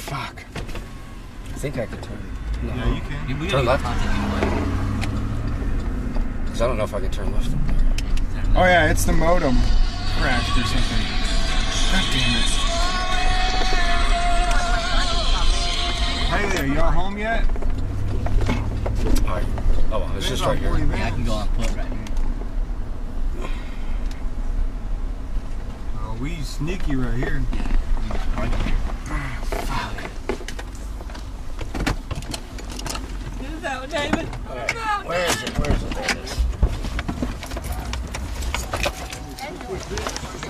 Fuck. I think I could turn. No. Yeah, you can. We Turn left. Because I don't know if I can turn left up there. Oh yeah, it's the modem crashed or something. God damn it. Hey there, y'all home yet? Alright. Oh, well, it's just right here. Yeah, I can go on foot right here. Oh, we sneaky right here. Yeah, right here. Fuck. Who's that one, David? Alright. Where is it? Where is it? There it is.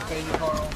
Crazy Carl.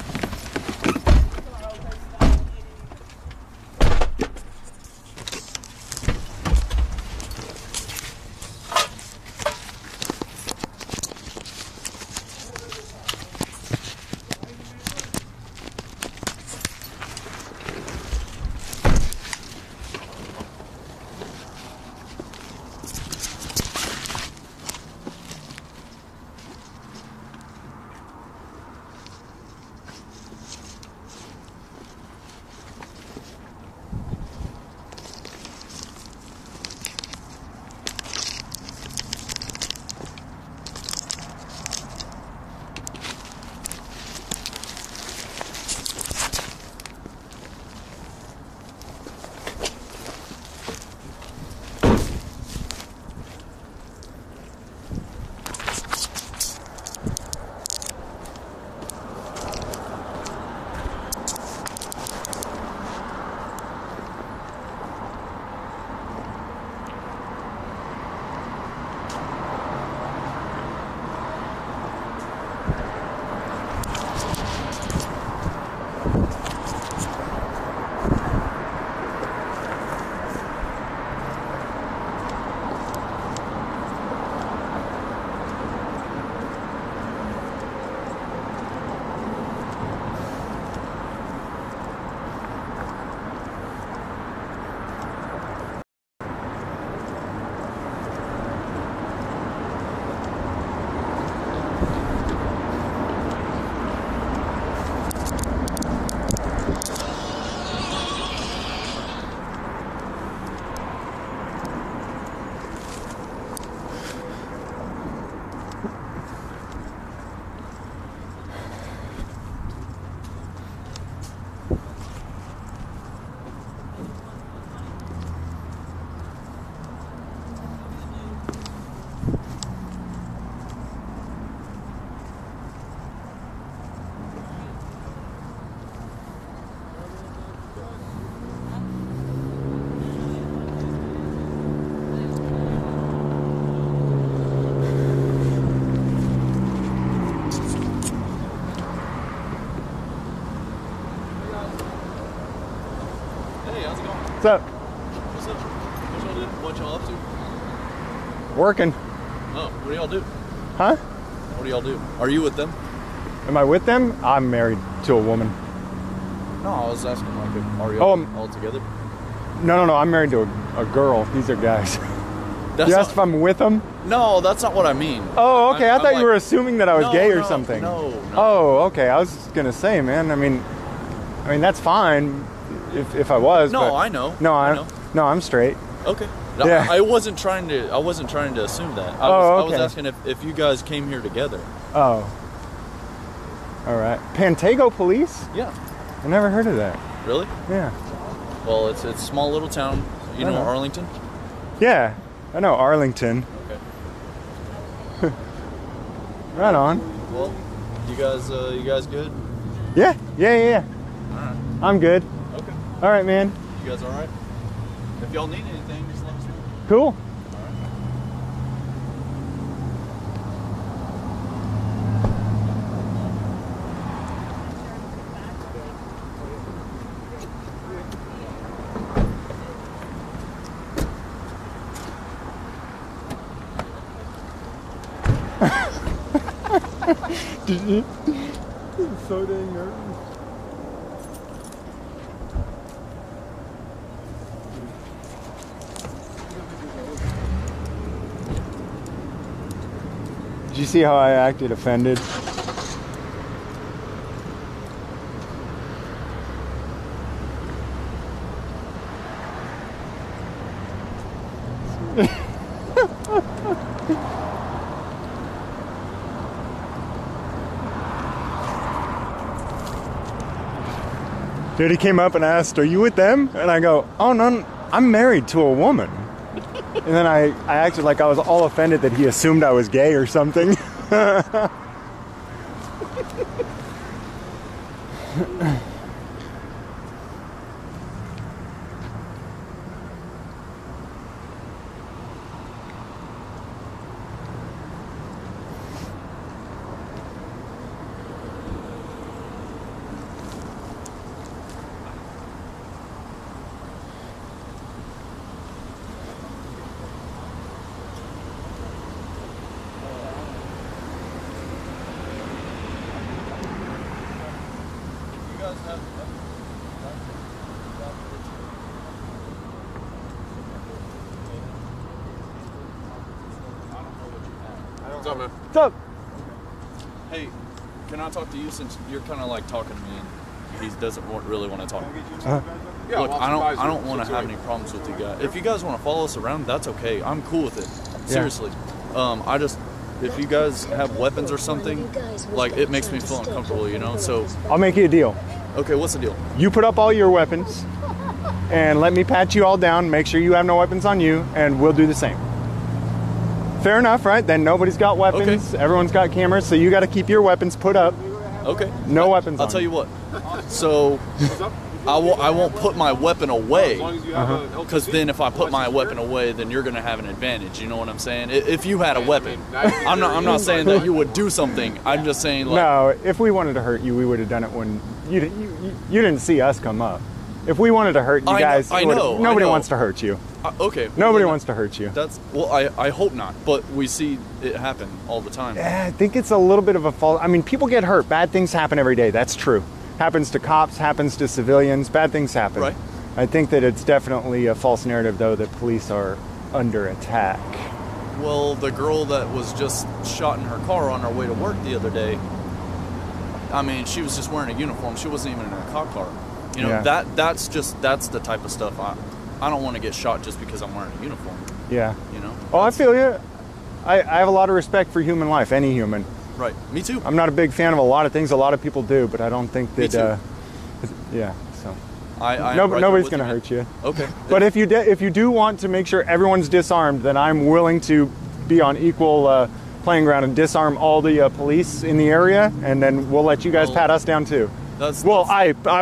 What's up? What's up? What y'all do? What y'all up to? Working. Oh, what do y'all do? Huh? What do y'all do? Are you with them? Am I with them? I'm married to a woman. No, I was asking like, are you all together? No. I'm married to a girl. These are guys. That's You asked if I'm with them? No, that's not what I mean. Oh, okay. I thought like, you were assuming that I was no, gay or no, something. No. Oh, okay. I was gonna say, man. I mean, that's fine if I was. No, but I know. No, I know. No, I'm straight. Okay. Yeah. I wasn't trying to assume that. I was asking if you guys came here together. Oh. All right. Pantego Police? Yeah. I never heard of that. Really? Yeah. Well, it's a small little town. You know Arlington? Yeah, I know Arlington. Okay. Right on. Well, you guys good? Yeah. All right. I'm good. Okay. All right, man. You guys all right? If y'all need anything, just let us know. Cool. So dang nervous. Did you see how I acted offended? Dude, he came up and asked, "Are you with them?" And I go, "Oh no, I'm married to a woman." And then I acted like I was all offended that he assumed I was gay or something. What's up, man? What's up? Hey, can I talk to you since you're kind of like talking to me and he doesn't really want to talk? Yeah, Look, I don't want to have any problems with you guys. If you guys want to follow us around, that's okay. I'm cool with it. Seriously. I just, if you guys have weapons or something, like it makes me feel uncomfortable, you know? So I'll make you a deal. okay, what's the deal? You put up all your weapons and let me pat you all down, make sure you have no weapons on you, and we'll do the same. Fair enough, right? Then nobody's got weapons. Okay. Everyone's got cameras, so you got to keep your weapons put up. Okay. No weapons I'll on tell you. you what. So I won't put my weapon away, because then if I put my weapon away, then you're gonna have an advantage. You know what I'm saying? If you had a weapon, I'm not saying that you would do something. I'm just saying like, No, if we wanted to hurt you, we would have done it when you didn't see us come up. If we wanted to hurt you guys, nobody wants to hurt you. Okay. Nobody wants to hurt you. That's well, I hope not, but we see it happen all the time. I think it's a little bit of a false. I mean, people get hurt. Bad things happen every day. That's true. Happens to cops, happens to civilians. Bad things happen. Right. I think that it's definitely a false narrative, though, that police are under attack. Well, the girl that was just shot in her car on her way to work the other day, I mean, she was just wearing a uniform. She wasn't even in a cop car. You know, Yeah. that's the type of stuff I don't want to get shot just because I'm wearing a uniform. Yeah. You know? Oh, I feel you. I have a lot of respect for human life, any human. Right. Me too. I'm not a big fan of a lot of things a lot of people do, but I don't think that. Me too. Yeah. So. I Nobody's going to hurt you. Okay. But if you do want to make sure everyone's disarmed, then I'm willing to be on equal playing ground and disarm all the police in the area, and then we'll let you guys pat us down too. I'm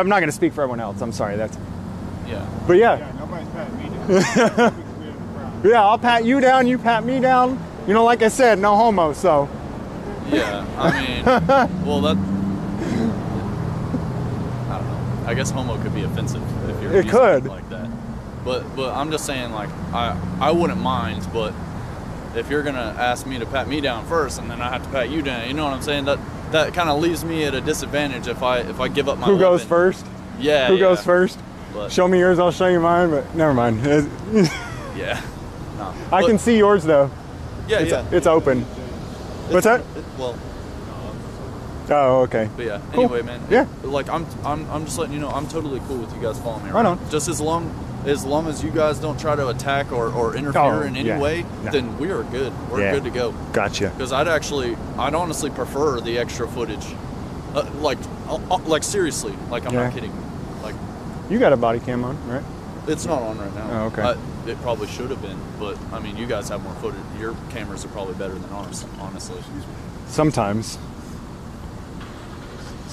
not going to speak for everyone else. I'm sorry. Yeah. But yeah. Yeah, nobody's patting me down. Yeah, I'll pat you down. You pat me down. You know, like I said, no homo. So. Yeah. I mean, well, that. I don't know. I guess homo could be offensive if you're It could. like that. But I'm just saying, like, I wouldn't mind, but if you're gonna ask me to pat me down first and then I have to pat you down, you know what I'm saying? That kind of leaves me at a disadvantage if I give up my Who goes weapon. first? Yeah. Who goes first? But, Show me yours, I'll show you mine, but never mind. yeah. No. I can see yours though. Yeah, It's open. What's that? Well, Oh, okay. but yeah. Cool. Anyway, man. Yeah. Like I'm just letting you know I'm totally cool with you guys following me Right around. on. Just as long as you guys don't try to attack or interfere in any way, No. then we are good. We're good to go. Gotcha. Because I'd honestly prefer the extra footage. Like seriously, like I'm Yeah. not kidding. Like You got a body cam on, right? it's not on right now. Oh, okay. It probably should have been, but I mean, you guys have more footage. Your cameras are probably better than ours, honestly. Sometimes.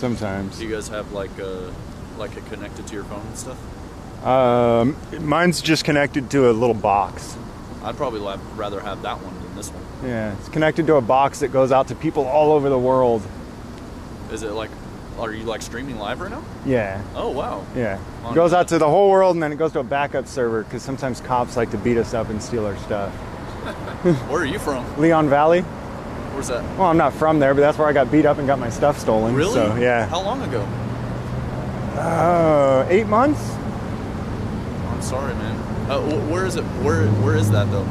Do you guys have like it connected to your phone and stuff? Mine's just connected to a little box. I'd probably rather have that one than this one. Yeah, it's connected to a box that goes out to people all over the world. Is it like, are you like streaming live right now? Yeah. Oh wow. Yeah. On It goes the- out to the whole world, and then it goes to a backup server, because sometimes cops like to beat us up and steal our stuff. Where are you from? Leon Valley. Where's that? Well, I'm not from there, but that's where I got beat up and got my stuff stolen. Really? So, yeah. How long ago? 8 months? I'm sorry, man. Where is it? Where is that though?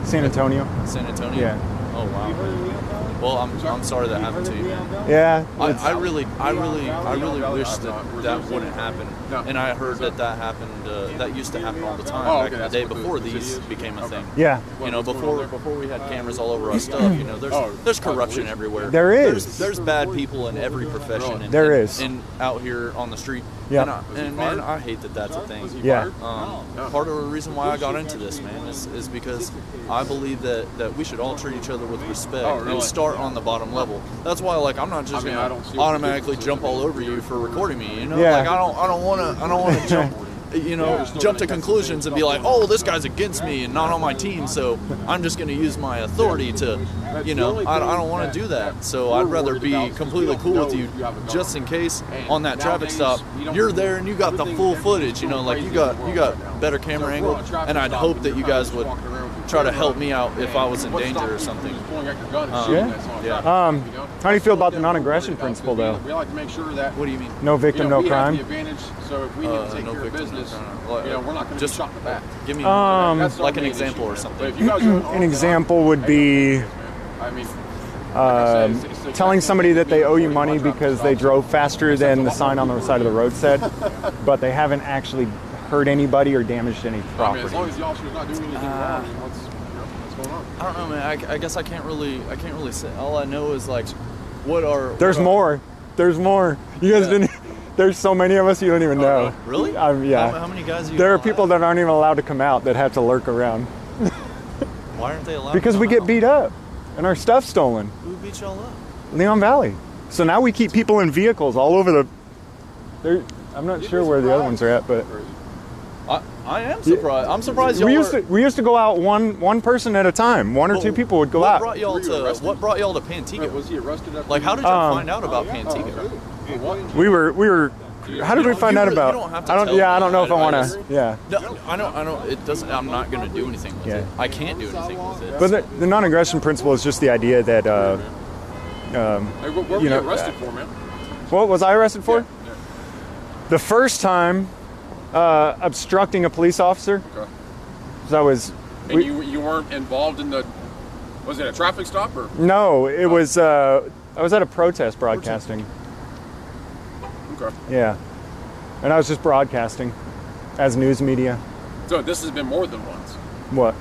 San Antonio. San Antonio. Yeah. Oh wow. Well, I'm sorry that happened to you. Yeah. I really wish that wouldn't happen. And I heard that happened. That used to happen all the time back in the day before these became a thing. Yeah. You know, before we had cameras all over our stuff. You know, there's corruption everywhere. There is. There's bad people in every profession. There is. And out here on the street. Yeah. And man, I hate that that's a thing. Yeah. Part of the reason why I got into this, man, is because I believe that we should all treat each other with respect and start on the bottom level. That's why, like, I'm not just gonna automatically jump all over you for recording me. You know, like I don't want to jump. You know, jump to conclusions and be like, oh, this guy's against me and not on my team, so I'm just going to use my authority to, you know, I don't want to do that. So I'd rather be completely cool with you just in case on that traffic stop, you're there and you got the full footage, you know, like you got better camera angle, and I'd hope that you guys would try to help me out if I was in danger or something. How do you feel about the non-aggression principle, though? We like to make sure that. What do you mean? No victim, no crime. So if we need to take care of business, we're not going to just shot in the back. Give me like an example or something. An example would be telling somebody that they owe you money because they drove faster than the sign on the side of the road said, but they haven't actually hurt anybody or damaged any property. As long as the officer's not doing anything wrong, what's going on? I don't know, man. I guess I can't really say. All I know is like, There's more. There's more. You guys didn't. There's so many of us you don't even know. Really? Yeah. How many guys? There are people that aren't even allowed to come out that have to lurk around. Why aren't they allowed? Because we get beat up and our stuff's stolen. Who beat y'all up? Leon Valley. So now we keep people in vehicles all over the. I'm not sure where the other ones are at, but. I am surprised. I'm surprised y'all. We used to go out one person at a time. One or two people would go out. What brought y'all to Pantego? Was he arrested? Like, how did y'all find out about Pantego? We were. How did we find out about? You don't have to I don't know if I want to. Yeah. No, I know. It doesn't. I'm not going to do anything with it. I can't do anything with it. But the non-aggression principle is just the idea that. What were you arrested for, man? What was I arrested for? Yeah. The first time, obstructing a police officer. Okay. So I was. And you weren't involved in the. Was it a traffic stop or? No, it was. I was at a protest broadcasting. Okay. Yeah, and I was just broadcasting as news media. So this has been more than once. What?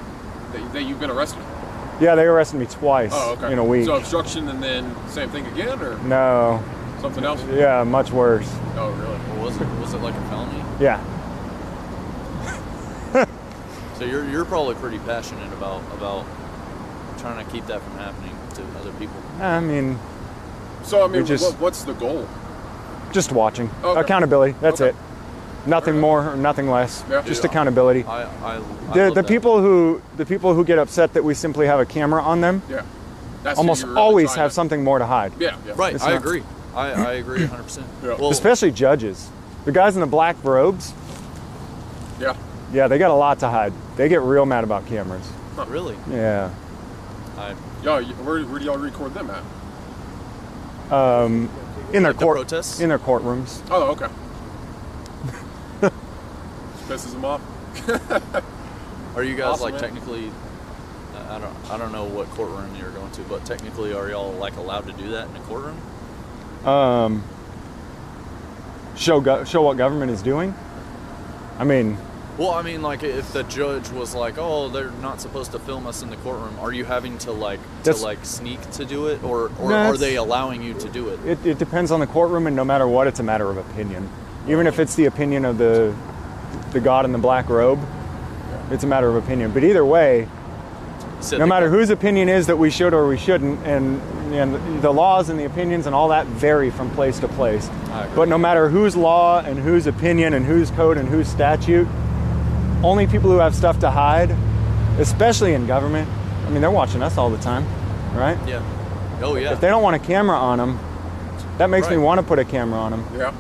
That you've been arrested. Yeah, they arrested me twice in a week. So obstruction and then same thing again, or no? Something else? Yeah, much worse. Oh, really? Well, was it like a felony? Yeah. So you're probably pretty passionate about trying to keep that from happening to other people. I mean. So what's the goal? Just watching. Okay. Accountability. That's it. Nothing more or nothing less. Yeah. Just accountability. The people who get upset that we simply have a camera on them. Yeah. That's almost really always have something more to hide. Yeah. Right. I agree. I agree 100%. Yeah. Well, especially judges. The guys in the black robes. Yeah. Yeah, they got a lot to hide. They get real mad about cameras. Huh. Really? Yeah. Where do y'all record them at? In their protests? In their courtrooms. Oh, okay. Pisses them off. Are you guys Awesome, man. technically? I don't know what courtroom you're going to, but technically, are y'all like allowed to do that in a courtroom? Show what government is doing. I mean. Well, I mean, like, if the judge was like, "Oh, they're not supposed to film us in the courtroom," are you having to sneak to do it, or are they allowing you to do it? It depends on the courtroom, and no matter what, it's a matter of opinion. Even if it's the opinion of the god in the black robe, it's a matter of opinion. But either way, no matter whose opinion is that we should or we shouldn't, and the laws and the opinions and all that vary from place to place. But no matter whose law and whose opinion and whose code and whose statute, only people who have stuff to hide, especially in government, I mean, they're watching us all the time, right? Yeah. Oh, yeah. If they don't want a camera on them, that makes me want to put a camera on them. Yeah.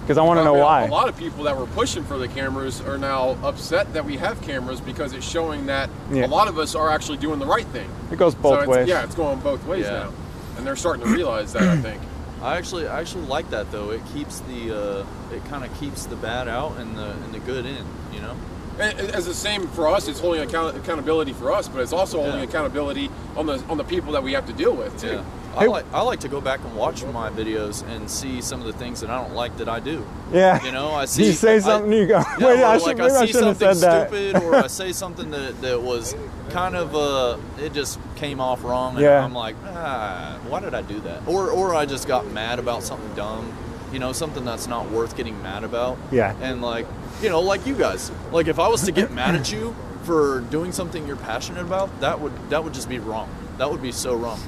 Because I want to know why. A lot of people that were pushing for the cameras are now upset that we have cameras because it's showing that a lot of us are actually doing the right thing. It goes both ways. Yeah, it's going both ways now. And they're starting to realize that, I think. I actually like that though. It keeps it kind of keeps the bad out and the good in, you know. As the same for us, it's holding accountability for us, but it's also holding accountability on the people that we have to deal with too. Yeah. I like to go back and watch my videos and see some of the things that I don't like that I do. Yeah. You know, I see. You say something, you go. Yeah, Wait, I like I see shouldn't something have said stupid, that. or I say something that was kind of it just came off wrong, and Yeah. I'm like, why did I do that? Or I just got mad about something dumb. You know, something that's not worth getting mad about. Yeah. And like, you know, like you guys. Like if I was to get mad at you for doing something you're passionate about, that would just be wrong. That would be so wrong.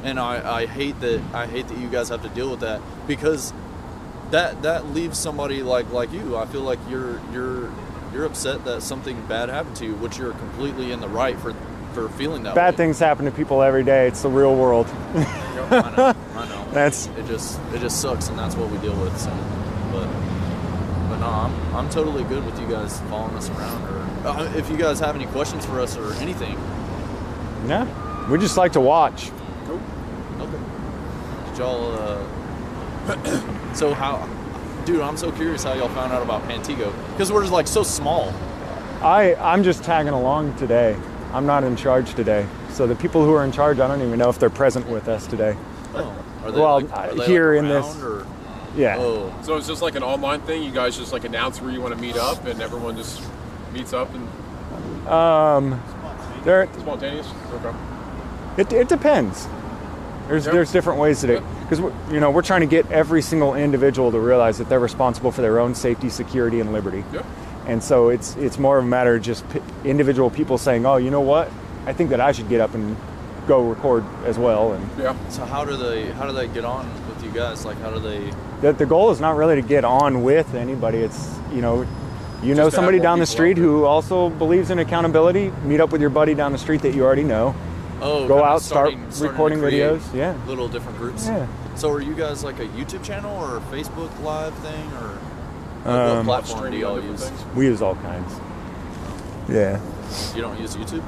And I hate that you guys have to deal with that, because that leaves somebody like you. I feel like you're upset that something bad happened to you, which you're completely in the right for feeling that Bad way. things happen to people every day. It's the real world. I know. That's it just sucks, and that's what we deal with. So, but no, I'm totally good with you guys following us around, or if you guys have any questions for us or anything. yeah. We just like to watch. Cool. Okay. Did y'all? So how? Dude, I'm so curious how y'all found out about Pantego, because we're just like so small. I'm just tagging along today. I'm not in charge today. So the people who are in charge, I don't even know if they're present with us today. Oh, are they Well, are they here like in this- around, or? Yeah. Oh, So it's just like an online thing. You guys just like announce where you want to meet up, and everyone just meets up and There. spontaneous. Okay. It depends. There's different ways to do it, because we're trying to get every single individual to realize that they're responsible for their own safety, security, and liberty. Yeah. And so it's more of a matter of just individual people saying, oh, you know what? I think that I should get up and go record as well. And Yeah. so how do they get on with you guys? Like, how do they? the goal is not really to get on with anybody. It's know Just to somebody have more down the people street out there. who also believes in accountability. Meet up with your buddy down the street that you already know. Oh, Go kinda out, start starting to recording create videos. Yeah. Little different groups. Yeah. So are you guys like a YouTube channel or a Facebook Live thing, or what platform do Streaming y'all on different use? things. We use all kinds. Yeah. You don't use YouTube?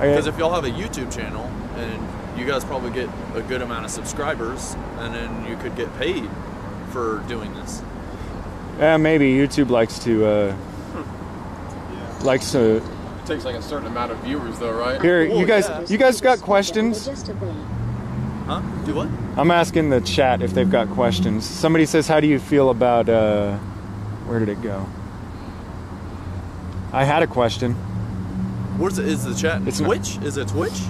Because if y'all have a YouTube channel and you guys probably get a good amount of subscribers, and then you could get paid for doing this. Maybe YouTube likes to It takes like a certain amount of viewers, though, right? Here, Well, you guys. yeah. You guys got questions? Huh? Do what? I'm asking the chat if they've got questions. Somebody says, "How do you feel about?" Where did it go? I had a question. Where's is the chat? It's not- Twitch? Is it Twitch?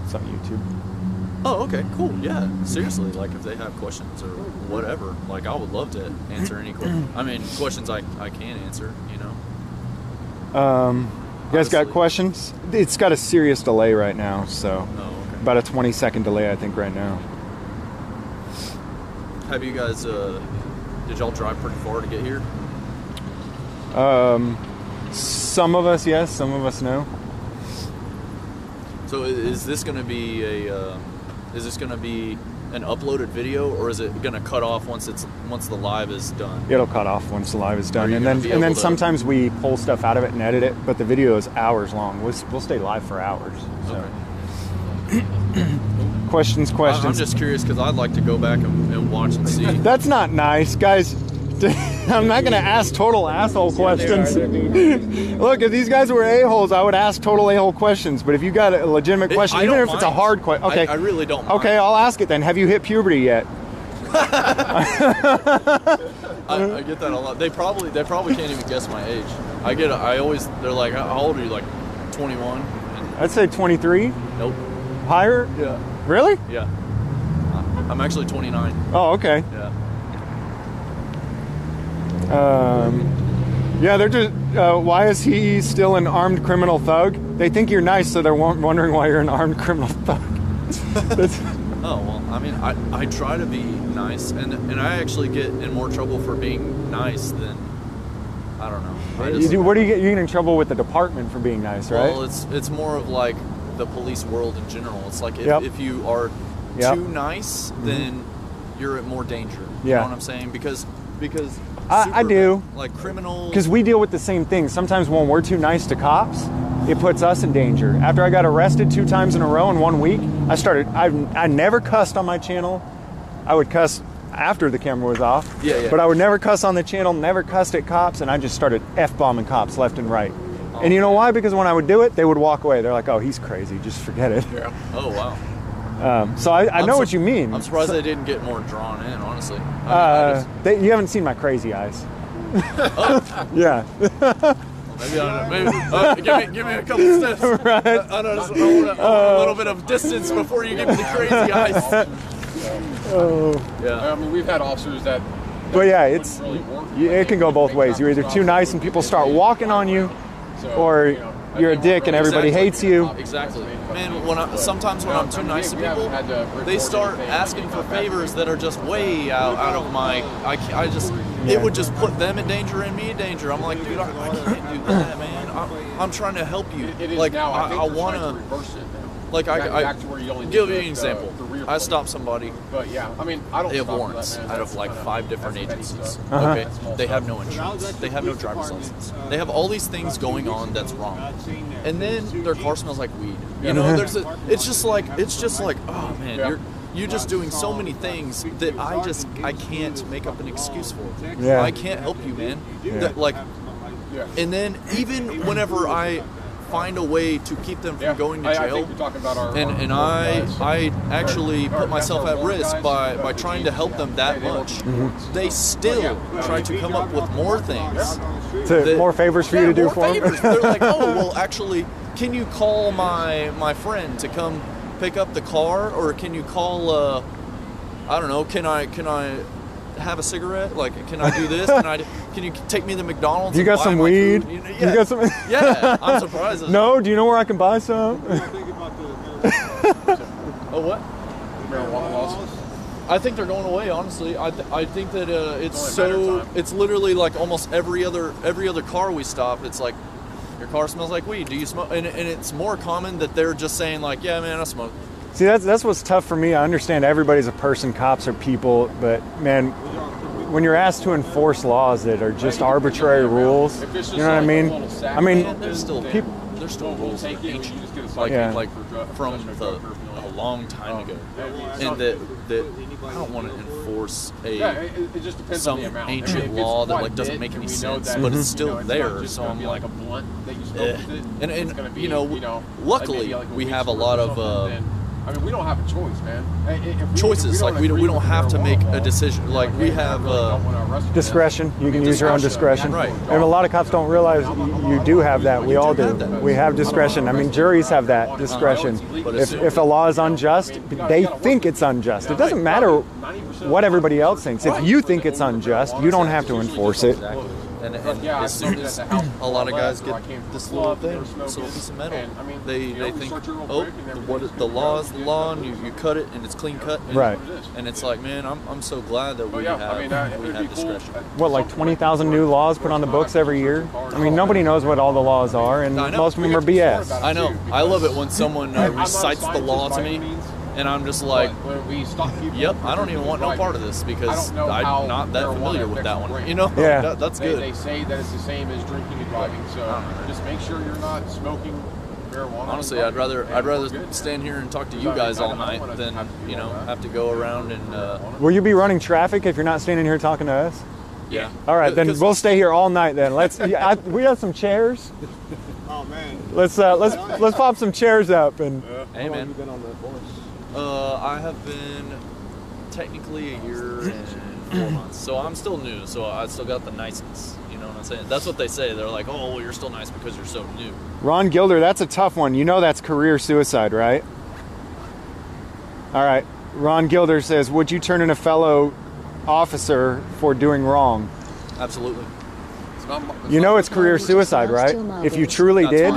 It's on YouTube. Oh, okay, cool. Yeah, seriously, like if they have questions or whatever, like I would love to answer any question. I mean, questions I can answer, you know. You guys got Honestly. questions? It's got a serious delay right now, so Oh, okay. about a 20-second delay, I think, right now. Have you guys, did y'all drive pretty far to get here? Some of us, yes. Some of us, no. So is this going to be an uploaded video, or is it going to cut off once the live is done? It'll cut off once the live is Are done, you and gonna then be and then able to- sometimes we pull stuff out of it and edit it. But the video is hours long. We'll stay live for hours. So. Okay. Questions. I'm just curious because I'd like to go back and watch and see. That's not nice, guys. I'm not going to ask total asshole questions. Look, if these guys were a-holes, I would ask total a-hole questions. But if you got a legitimate question, I even don't if it's a mind. hard question, okay. I really don't mind. Okay, I'll ask it then. Have you hit puberty yet? I get that a lot. They probably can't even guess my age. They're like, how old are you? Like 21? And I'd say 23. nope. Higher? Yeah. Really? Yeah. I'm actually 29. Oh, okay. Yeah. Yeah, they're just. Why is he still an armed criminal thug? They think you're nice, so they're wondering why you're an armed criminal thug. That's, Oh well, I mean, I try to be nice, and I actually get in more trouble for being nice than I don't know. what do you get? You get in trouble with the department for being nice, right? Well, it's more of like the police world in general. It's like Yep. if you are Yep. too nice, then you're at more danger. You Yeah. know what I'm saying? Because I do. like criminals. Because we deal with the same thing. Sometimes when we're too nice to cops, it puts us in danger. After I got arrested 2 times in a row in 1 week, I never cussed on my channel. I would cuss after the camera was off. Yeah. But I would never cuss on the channel, never cussed at cops, and I just started F-bombing cops left and right. And you know why? Because when I would do it, they would walk away. They're like, "Oh, he's crazy. Just forget it." Yeah. Oh wow. So I know what you mean. I'm surprised they didn't get more drawn in, honestly. You haven't seen my crazy eyes. Yeah. Maybe I don't know. Maybe give me a couple steps. Right. I want a little bit of distance before you give me the crazy eyes. Yeah. I mean, we've had officers that. But yeah, it can go both ways. You're either too nice and people start walking on you, or you're a dick and everybody hates you. Exactly. Man, sometimes when I'm too nice to people, they start asking for favors that are just way out of my. It would just put them in danger and me in danger. I'm like, dude, I can't do that, man. I'm trying to help you. Like, I want to. Like, I give you an example. I stopped somebody. But yeah, I mean, I don't. They have warrants out of like 5 different agencies. Okay, they have no insurance. They have no driver's license. They have all these things going on that's wrong, and then their car smells like weed. You know, it's just like, oh man, you're just doing so many things that I can't make up an excuse for. Yeah. I can't help you, man. And then even whenever I find a way to keep them from going to jail, and I actually put myself at risk by trying to help them that much. They still try to come up with more things, more favors for you to do for them. They're like, oh well, actually, can you call my friend to come pick up the car, or can you call I don't know, can I have a cigarette? Like, can I do this? Can you take me to McDonald's? You got some weed? You got some? Yeah, I'm surprised. No, do you know where I can buy some? Oh, what? Marijuana laws. I think they're going away. Honestly, I think that it's literally like almost every other car we stop. It's like, your car smells like weed. Do you smoke? And it's more common that they're just saying like, yeah, man, I smoke. See, that's what's tough for me. I understand everybody's a person, cops are people, but man, when you're asked to enforce laws that are just arbitrary rules, you know what I mean? I mean, there's still rules that are ancient, like from a long time ago, and that I don't want to enforce some ancient law that like doesn't make any sense, but it's still there. So I'm like, and you know, luckily we have a lot of. I mean, we don't have a choice, man. Choices, like we don't have to make a decision. Like we have discretion. You can use your own discretion. Right. And a lot of cops don't realize you do have that. We all do. We have discretion. I mean, juries have that discretion. If a law is unjust, they think it's unjust. It doesn't matter what everybody else thinks. If you think it's unjust, you don't have to enforce it. And as soon as a lot of guys get this little thing, this little piece of metal, they think, oh, the law is the law, and you cut it, and it's clean cut. And, right. And it's like, man, I'm so glad that we have discretion. What, like 20,000 new laws put on the books every year? I mean, nobody knows what all the laws are, and most of them are BS. I know. I love it when someone recites the law to me. And I'm just like, yep, I don't even want no part of this because I'm not that familiar with that one. You know, yeah, that's good. They say that it's the same as drinking and driving, so just make sure you're not smoking marijuana. Honestly, I'd rather stand here and talk to you guys all night than have to go around and. Will you be running traffic if you're not standing here talking to us? Yeah. All right, then we'll stay here all night. Then we have some chairs. Oh man. Let's pop some chairs up and. Hey man. I have been technically a year and 4 months, so I'm still new, so I still got the niceness, you know what I'm saying? That's what they say. They're like, oh, well, you're still nice because you're so new. Ron Gilder, that's a tough one. You know that's career suicide, right? All right. Ron Gilder says, would you turn in a fellow officer for doing wrong? Absolutely. You know it's career suicide, right? If you truly did,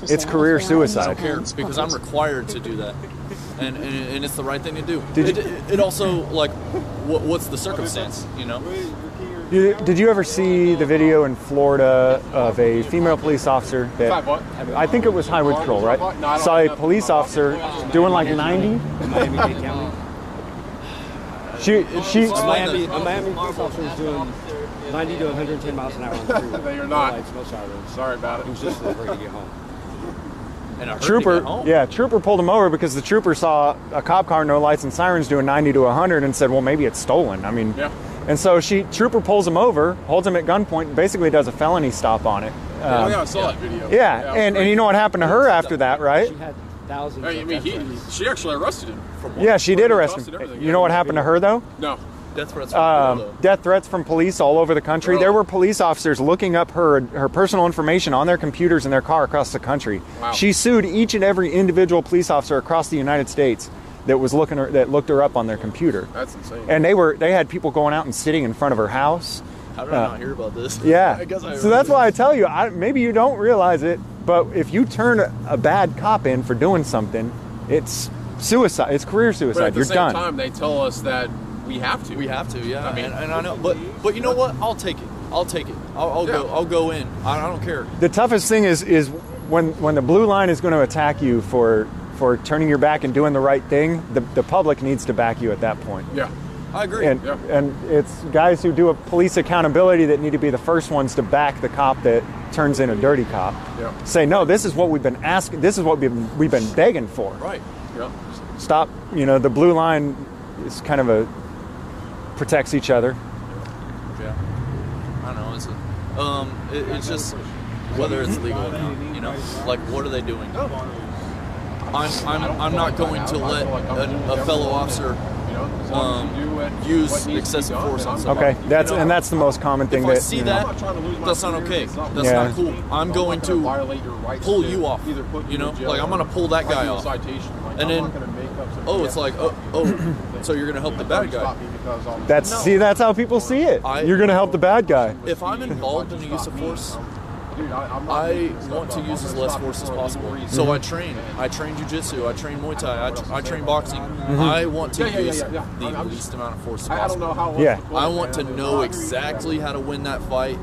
it's career suicide. I don't care because I'm required to do that. And it's the right thing to do. It also, like, what's the circumstance, you know? Did you ever see the video in Florida of a female police officer that, I think it was Highway Patrol, right? Saw a police officer doing like 90? Miami-Dade County. A Miami police officer was doing 90 to 110 miles an hour on the freeway. No, you're not. No sirens. Sorry about it. He was just ready to get home. Trooper pulled him over because the trooper saw a cop car, no lights and sirens, doing 90 to 100 and said, well, maybe it's stolen. I mean, and so trooper pulls him over, holds him at gunpoint, and basically does a felony stop on it. I saw that video. Yeah, and you know what happened to her after that, right? She had thousands. I of mean, death threats. she actually arrested him. Yeah, she did arrest him. You know what happened to her though? No. Death threats. From Death threats from police all over the country. Really? There were police officers looking up her personal information on their computers in their car across the country. Wow. She sued each and every individual police officer across the United States that looked her up on their computer. That's insane. And they had people going out and sitting in front of her house. How did I not hear about this? Yeah. I guess I So that's why I tell you, maybe you don't realize it, but if you turn a bad cop in for doing something, it's suicide. It's career suicide. But at the You're same done. time, they tell us that we have to. We have to, yeah. I mean, and I know, but you know what? I'll take it. I'll take it. I'll go in. I don't care. The toughest thing is when the blue line is going to attack you for turning your back and doing the right thing. The public needs to back you at that point. Yeah. I agree. And it's guys who do a police accountability that need to be the first ones to back the cop that turns in a dirty cop. Yeah. Say, no, this is what we've been asking. This is what we've been begging for. Right. Yeah. Stop. The blue line is kind of protects each other. Yeah. I know. It's just whether it's legal or not. Like what are they doing? I'm not going to let a fellow officer use excessive force on somebody. Okay, that's the most common thing. If I see that's not okay. That's not cool. I'm going to pull you off. Like I'm going to pull that guy off. And then, it's like, so you're going to help the bad guy. That's how people see it. You're going to help the bad guy. If I'm involved in the use of force, I want to use as less force as possible. So I train. I train jiu-jitsu. I train Muay Thai. I train boxing. I want to use the least amount of force as possible. Yeah. I want to know exactly how to win that fight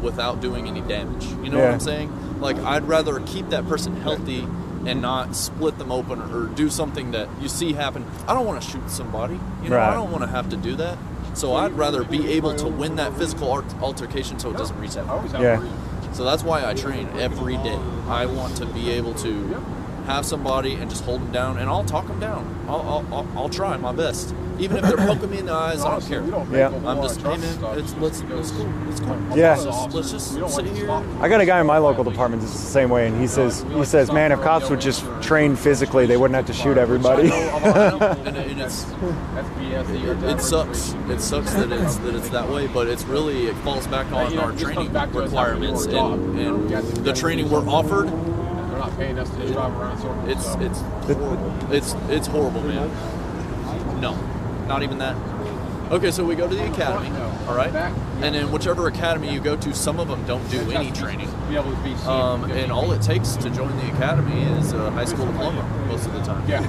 without doing any damage. You know what I'm saying? Like, I'd rather keep that person healthy and not split them open or do something that you see happen. I don't want to shoot somebody. I don't want to have to do that. So I'd rather be able to win that physical altercation so it doesn't reach that far. Yeah. So that's why I train every day. I want to be able to have somebody and just hold them down, and I'll talk them down. I'll try my best. Even if they're poking me in the eyes, I don't care. Yeah. I'm just, hey man, let's cool. It's cool. Yeah. Let's just sit here. I got a guy in my local department that's the same way, and he says, man, if cops would just train physically, they wouldn't have to shoot everybody. and it sucks. It sucks that it's that way, but it falls back on our training requirements and the training we're offered. They're not paying us to just drive around in circles. It's horrible, man. No, not even that. Okay, so we go to the academy, all right? And then whichever academy you go to, some of them don't do any training. And all it takes to join the academy is a high school diploma most of the time. Yeah.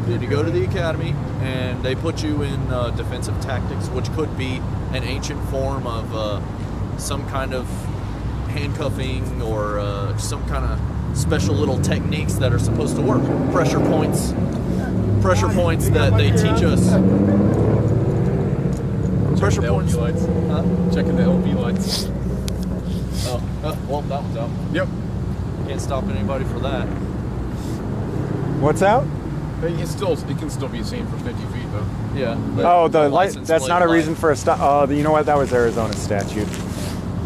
Then you go to the academy, and they put you in defensive tactics, which could be an ancient form of some kind of handcuffing or some kind of special little techniques that are supposed to work. Pressure points that they teach us. Pressure points. Lights. Checking the LV lights. Oh, well, that one's out. Yep. Can't stop anybody for that. What's out? It can still be seen from 50 feet though. Yeah. The light. That's not a reason for a stop. Oh, you know what? That was Arizona statute.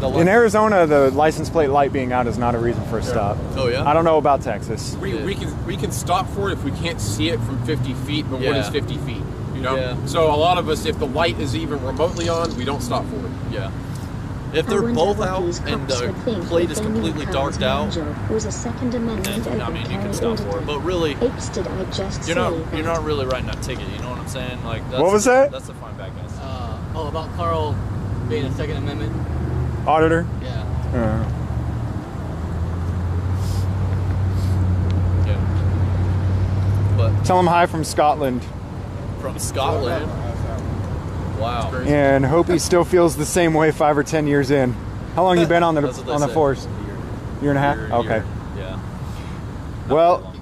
In Arizona, the license plate light being out is not a reason for a stop. Oh yeah. I don't know about Texas. We can stop for it if we can't see it from 50 feet. But what is 50 feet? Yeah. So a lot of us, if the light is even remotely on, we don't stop for it. Yeah. If they're both out and the plate is completely darked out, then I mean you can stop for it. But really, you're not really writing that ticket. You know what I'm saying? Like that's, what was that? That's the fine bad guys. About Carl being a Second Amendment. Auditor. Yeah. Yeah. But Tell him hi from Scotland. from Scotland. Wow. And hope he still feels the same way 5 or 10 years in. How long you been on the say. force? Year and a half? Okay. Yeah. Well,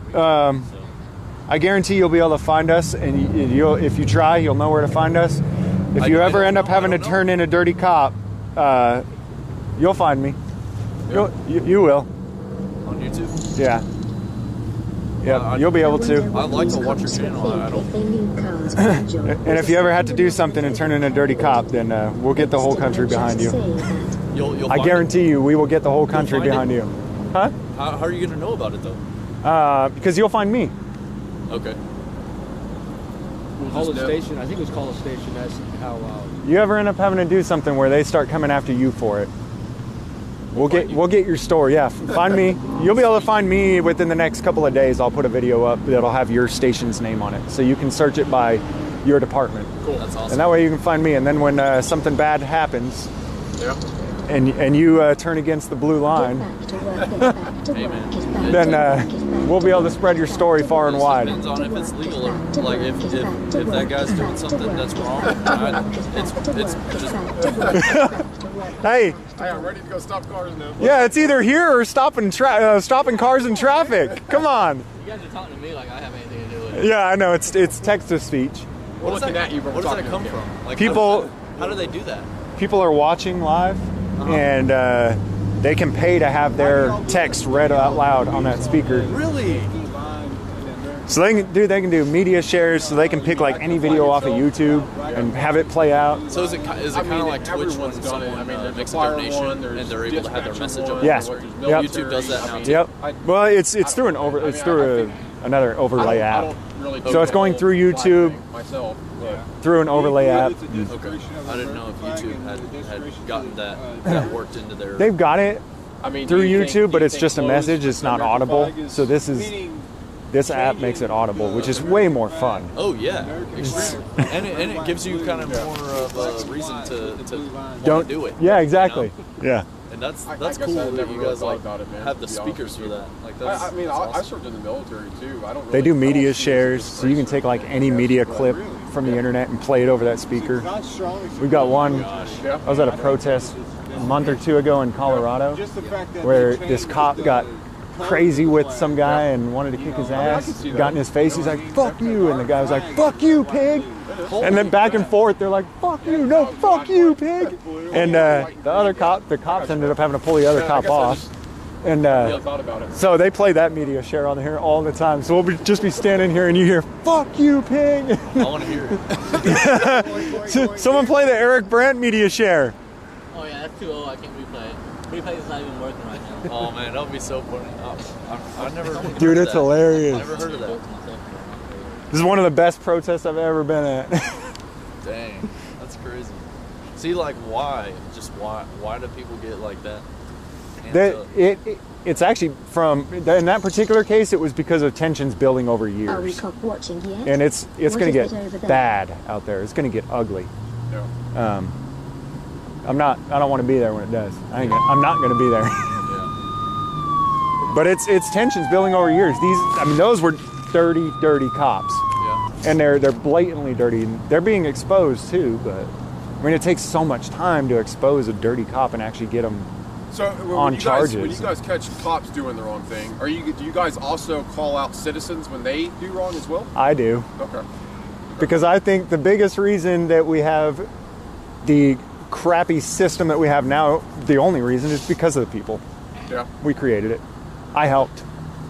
I guarantee you'll be able to find us, and if you try, you'll know where to find us. If you ever end up having to turn in a dirty cop, you'll find me. You will. On YouTube? Yeah. Yeah, you'll be able to. I'd like to watch your channel. I don't. And if you ever had to do something and turn in a dirty cop, then we'll get the whole country behind you. Yo, You'll I guarantee you, we will get the whole country behind you. Huh? How are you going to know about it, though? Because you'll find me. Okay. Call the station. I think it was call the station. That's how. You ever end up having to do something where they start coming after you for it? We'll get your story. Yeah, find me. You'll be able to find me within the next couple of days. I'll put a video up that'll have your station's name on it, so you can search it by your department. Cool. That's awesome. And that way you can find me. And then when something bad happens, Yeah. and you turn against the blue line, then we'll be able to spread your story far and wide. Depends on if it's legal or like if that guy's doing something that's wrong. It's just. Hey. I'm ready to go stop cars now. Yeah, it's either here or stopping cars in traffic. Come on. You guys are talking to me like I have anything to do with it. Yeah, I know. It's text to speech. We're looking at you. Where does that come from? Like, People. How do they do that? People are watching live, and they can pay to have their text read out loud on that speaker. Really? So they can do media shares, so they can pick like any video off of YouTube and have it play out. So is it kind of like Twitch when someone makes a donation and they're able to have their message up? Yes. Yep. YouTube does that now too. Yep. Well, it's through another overlay app. So it's going through YouTube, through an overlay app. Okay. I didn't know if YouTube had gotten that worked into their. They've got it through YouTube, but it's just a message. It's not audible. So this app makes it audible, which is way more fun. Oh yeah, and it gives you kind of more of a reason to don't do it. Yeah, exactly. You know? Yeah. And that's cool that you guys like have the speakers for that. Like that's. I mean, awesome. I served in the military too. I don't. They do media shares, so you can take like any media clip from the internet and play it over that speaker. We've got one. I was at a protest a month or two ago in Colorado, where this cop got crazy with some guy and wanted to kick his ass. Got in his face. He's like, "Fuck you," and the guy was like, "Fuck you, pig." And then back and forth, they're like, "Fuck you, no, fuck you, pig." And the cops ended up having to pull the other cop off. And so they play that media share on here all the time. So we'll just be standing here and you hear, "Fuck you, pig." I want to hear it. Someone play the Eric Brandt media share. Oh yeah, that's too old. I can't replay it. Replay is not even working right now. Oh man, that would be so funny. I've never. Dude, it's hilarious. I've never heard of that. This is one of the best protests I've ever been at. Dang, that's crazy. See, like, why? Just why do people get like that? It's actually in that particular case, it was because of tensions building over years. Are we watching yet? And it's going to get bad out there. It's going to get ugly. No. I don't want to be there when it does. I'm not going to be there. Yeah. But it's tensions building over years. Those were dirty cops. Yeah. And they're blatantly dirty. They're being exposed too, but it takes so much time to expose a dirty cop and actually get them on charges. When you guys catch cops doing the wrong thing, do you guys also call out citizens when they do wrong as well? I do. Okay. Because I think the biggest reason that we have the crappy system that we have now, the only reason is because of the people. Yeah. We created it. I helped.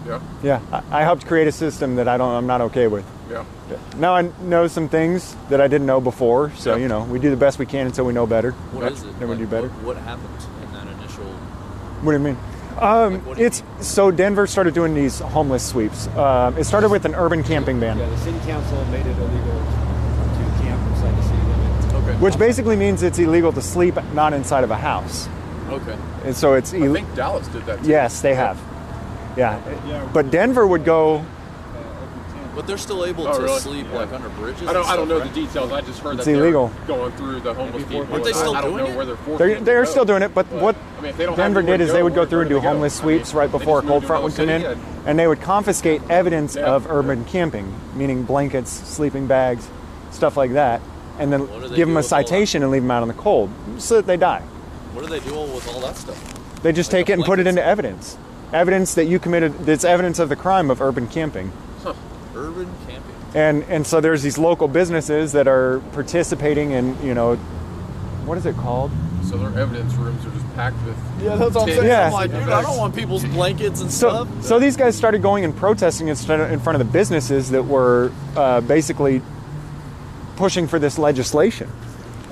Yeah. Yeah. I helped create a system that I'm not okay with. Yeah. Now I know some things that I didn't know before, so we do the best we can until we know better. What is it? Then we do better. What happened in that initial? What do you mean? So Denver started doing these homeless sweeps. It started with an urban camping ban. Yeah, the city council made it illegal to camp inside the city limits. Okay. Which basically means it's illegal to sleep not inside of a house. Okay. And so it's I think Dallas did that too. Yes, they have. Yeah. But Denver would go. But they're still able to sleep like under bridges. I don't know the details. I just heard it's that illegal. they're going through the homeless people. Aren't they still I don't doing know it? where they're forced. They're still doing it, but what if they don't Denver have anywhere did to is they would go where through and do to go? homeless sweeps right before a just cold moved front would come in, City and they would confiscate evidence of urban camping, meaning blankets, sleeping bags, stuff like that, and then What do they give do them a with all that? citation and leave them out in the cold so that they die. What do they do with all that stuff? They just take it and put it into evidence. Evidence that you committed, that's evidence of the crime of urban camping. Urban camping. And so there's these local businesses that are participating in, what is it called? So their evidence rooms are just packed with. Yeah, that's what I'm saying. Yeah. I'm like, dude, I don't want people's blankets and So, stuff. so these guys started going and protesting in front of the businesses that were basically pushing for this legislation.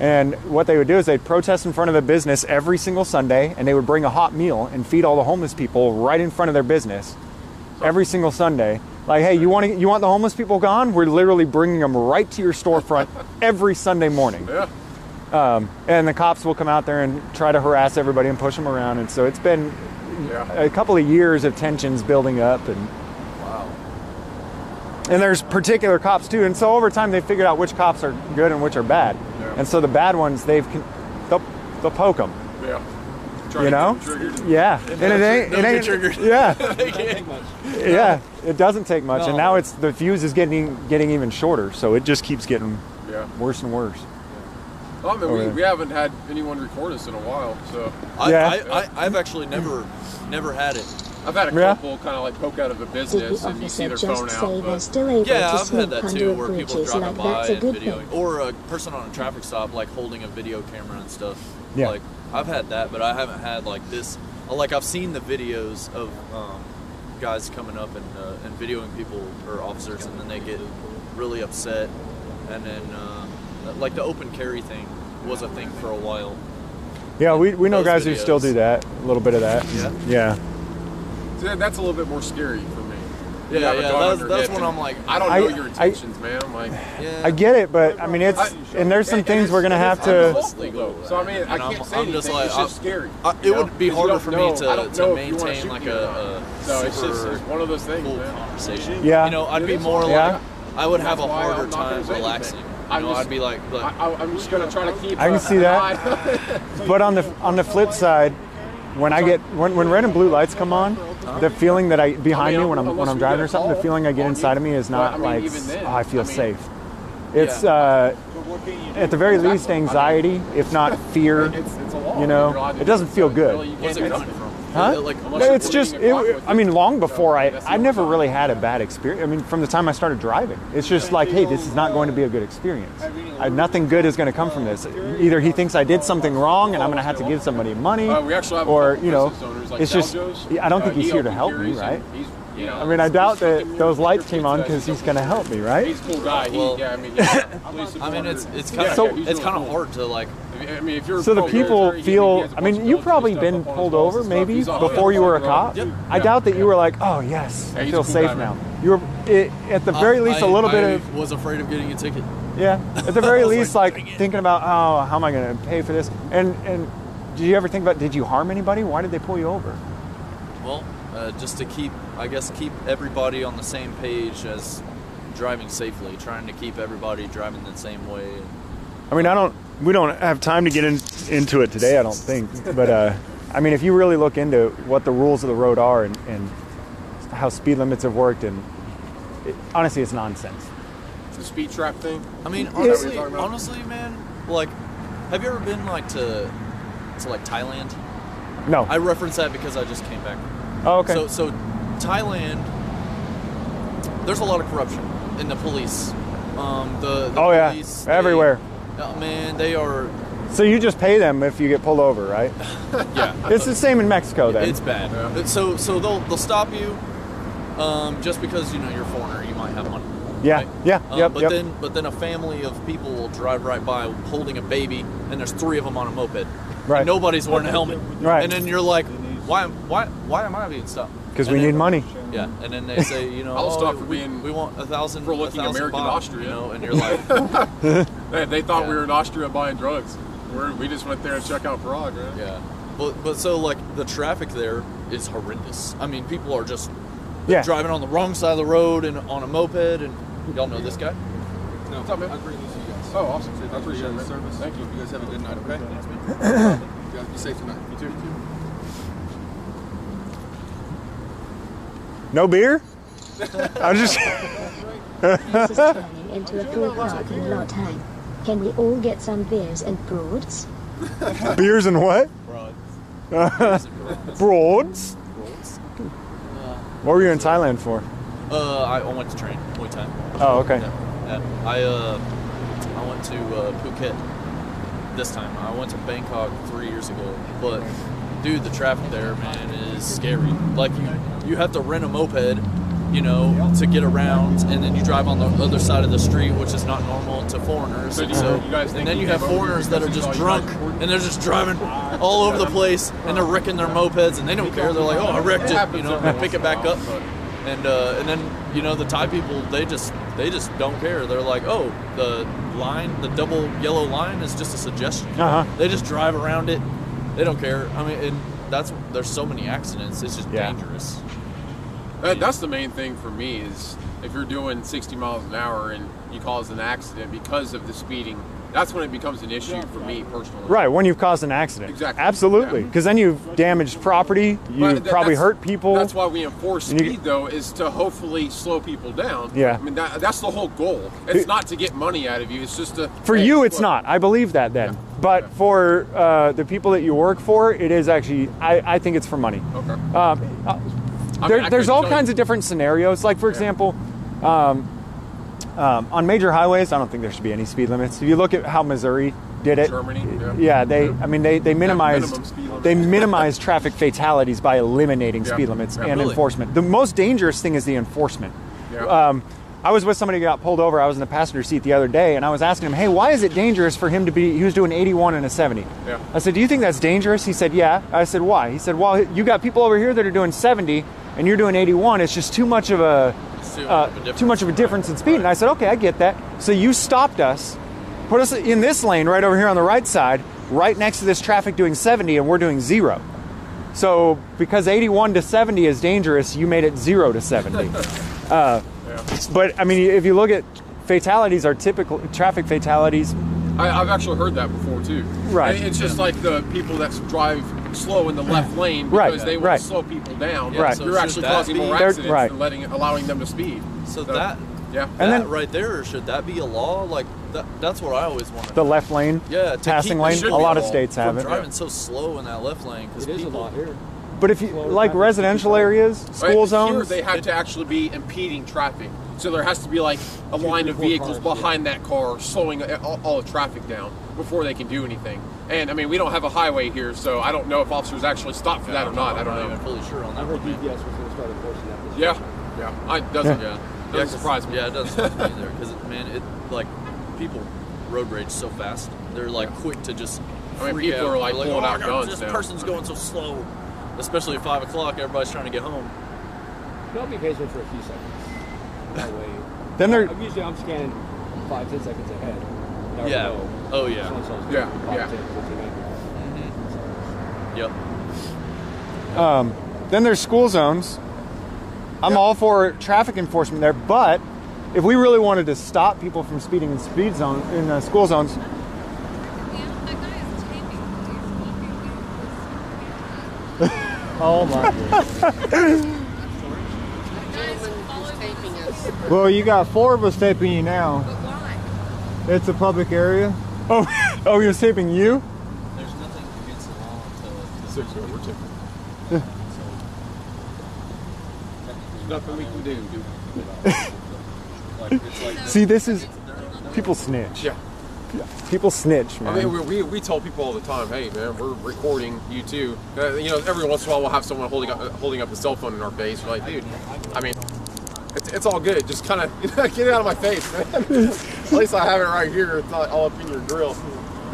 And what they would do is they'd protest in front of a business every single Sunday, and they would bring a hot meal and feed all the homeless people right in front of their business every single Sunday. Like, hey, you want the homeless people gone? We're literally bringing them right to your storefront every Sunday morning. Yeah. And the cops will come out there and try to harass everybody and push them around. And so it's been a couple of years of tensions building up. And and there's particular cops too. And so over time they figured out which cops are good and which are bad. Yeah. And so the bad ones, they'll poke them. Yeah. You know? Yeah. And it ain't triggered. Yeah. Yeah. It doesn't take much. No. And now the fuse is getting even shorter. So it just keeps getting worse and worse. Well, I mean, we haven't had anyone record us in a while, so. I've actually never had it. I've had a couple kind of like poke out of a business and you see their phone out. I've had that too, where people driving by and videoing, or a person on a traffic stop like holding a video camera and stuff. Yeah. Like I've had that, but I haven't had like this. Like I've seen the videos of guys coming up and videoing people or officers, and then they get really upset, and then like the open carry thing was a thing for a while. Yeah, we know guys who still do that, a little bit of that. Yeah. So that's a little bit more scary for me. That's when I'm like, I don't know your intentions, man. I'm like, I get it, but I mean, and there's some things we're gonna have to. So I mean, I can't say anything. It's just scary. It would be harder for me to maintain like a so it's just one of those things, full conversation. Yeah, you know, I'd be more like, I would have a harder time relaxing. I'd be like, I'm just gonna try to keep. I can see that. But on the flip side, when when red and blue lights come on, the feeling that behind me when I'm driving or something, the feeling I get inside of me is not like, I feel safe. It's at the very least anxiety, if not fear. You know, it doesn't feel good. Where's it coming from? Huh? It's just, I mean, long before I never really had a bad experience. I mean, from the time I started driving, it's just like, hey, this is not going to be a good experience. Nothing good is going to come from this. Either he thinks I did something wrong and I'm going to have to give somebody money, or, you know, it's just, I don't think he's here to help me, right? I mean, I doubt that those lights came on because he's going to help me, right? He's a cool guy. I mean, it's kind of hard to like. I mean, if you're so the people feel. I mean, you've probably been pulled over maybe before you were a cop. I doubt that you were like, oh yes, I feel safe now. You were at the very least a little bit of. Was afraid of getting a ticket. Yeah, at the very least, like thinking about, oh, how am I going to pay for this? And did you ever think about, did you harm anybody? Why did they pull you over? Well, just to keep everybody on the same page as driving safely, trying to keep everybody driving the same way. I mean, we don't have time to get into it today, I don't think. But I mean, if you really look into what the rules of the road are and how speed limits have worked, and honestly, it's nonsense. The speed trap thing. I mean, honestly, man, like, have you ever been like to like Thailand? No. I reference that because I just came back. Oh, okay. So Thailand, there's a lot of corruption in the police. The police, everywhere. Man, they are. So you just pay them if you get pulled over, right? Yeah. It's the same in Mexico, then. It's bad. Yeah. So they'll stop you, just because you're a foreigner, you might have money. Yeah. Right? Yeah. But then a family of people will drive right by holding a baby, and there's 3 of them on a moped. Right. And nobody's wearing a helmet. Right. And then you're like, why am I being stopped? Because we need money. Yeah. And then they say, I'll stop for we want 1,000 for looking American Austria. And you're like, they thought we were in Austria buying drugs. We just went there and check out Prague, right? Yeah. But so like the traffic there is horrendous. I mean, people are just driving on the wrong side of the road and on a moped, and y'all know this guy? No. What's up, man? I'm bringing this to you guys. Oh, awesome. I appreciate it, man. Service. Thank you. You guys have a good night, okay? You guys be safe tonight. You too. No beer? I'm just. This is turning into a full parking lot time. Can we all get some beers and broads? Beers and what? Broads. Broads? What were you in Thailand for? I went to train Muay Thai. Oh, okay. Yeah. I went to Phuket this time. I went to Bangkok 3 years ago, but dude, the traffic there, man, is scary. Like you have to rent a moped you know, to get around, and then you drive on the other side of the street, which is not normal to foreigners. So And, you then you have foreigners that are just drunk, and they're just driving all over the place, and they're wrecking their mopeds, and they don't care. They're like, oh, I wrecked it, you know, and they pick it back up. And then, you know, the Thai people, they just don't care. They're like, oh, the double yellow line is just a suggestion. They just drive around it. They don't care. I mean, and there's so many accidents. It's just dangerous. That's the main thing for me is if you're doing 60 miles an hour and you cause an accident because of the speeding, that's when it becomes an issue for me personally. Right, when you've caused an accident. Exactly. Absolutely. Because then you've damaged property, you've probably hurt people. That's why we enforce speed, though, is to hopefully slow people down. Yeah. I mean, that's the whole goal. It's not to get money out of you. It's just to... For you, it's not. I believe that then. Yeah. But for the people that you work for, it is actually, I think it's for money. Okay. There's all kinds of different scenarios. Like, for example, on major highways, I don't think there should be any speed limits. If you look at how Missouri did it, Germany, they minimized traffic fatalities by eliminating speed limits and enforcement. The most dangerous thing is the enforcement. I was with somebody who got pulled over. I was in the passenger seat the other day, and I was asking him, hey, why is it dangerous for him to be, he was doing 81 and a 70. I said, do you think that's dangerous? He said, yeah. I said, why? He said, well, you got people over here that are doing 70, and you're doing 81. It's just too much of a difference in speed. And I said, okay, I get that. So you stopped us, put us in this lane right over here on the right side, right next to this traffic doing 70, and we're doing 0. So because 81 to 70 is dangerous, you made it 0 to 70. But I mean, if you look at fatalities, are typical traffic fatalities. I've actually heard that before too. Right. It's just like the people that drive slow in the left lane because they want to slow people down. Right. So you're actually causing more accidents than allowing them to speed. So that and then right there, should that be a law? Like that's what I always wanted. The left lane, passing lane. A lot of states have it. Driving so slow in that left lane because it is a law here. But if you like residential areas, school zones, here they have to actually be impeding traffic. So there has to be like a line of vehicles behind that car slowing all the traffic down before they can do anything. And I mean, we don't have a highway here, so I don't know if officers actually stop for that or not. I don't know. I'm not even fully sure on that. I heard TTS was going to start enforcing that. It doesn't surprise me. Yeah, it doesn't surprise me either because man, like people road rage so fast. They're like quick to just. I mean, people are like pulling out guns. This person's going so slow. Especially at 5 o'clock, everybody's trying to get home. Don't be patient for a few seconds. That way. Then Usually I'm scanning 5-10 seconds ahead. Yeah. Oh yeah. Yeah. 15 Yep. Then there's school zones. I'm all for traffic enforcement there, but if we really wanted to stop people from speeding in school zones. Oh my goodness. Well, you got 4 of us taping you now. But why? It's a public area. Oh, he was taping you? There's nothing against the law We're taping. There's nothing we can do. See, this is people snitch. Yeah. People snitch, man. I mean, we tell people all the time, hey, man, we're recording you too. You know, every once in a while we'll have someone holding up a cell phone in our face. We're like, dude, I mean, it's all good. Just kind of get it out of my face, man. At least I have it right here. It's not all up in your grill.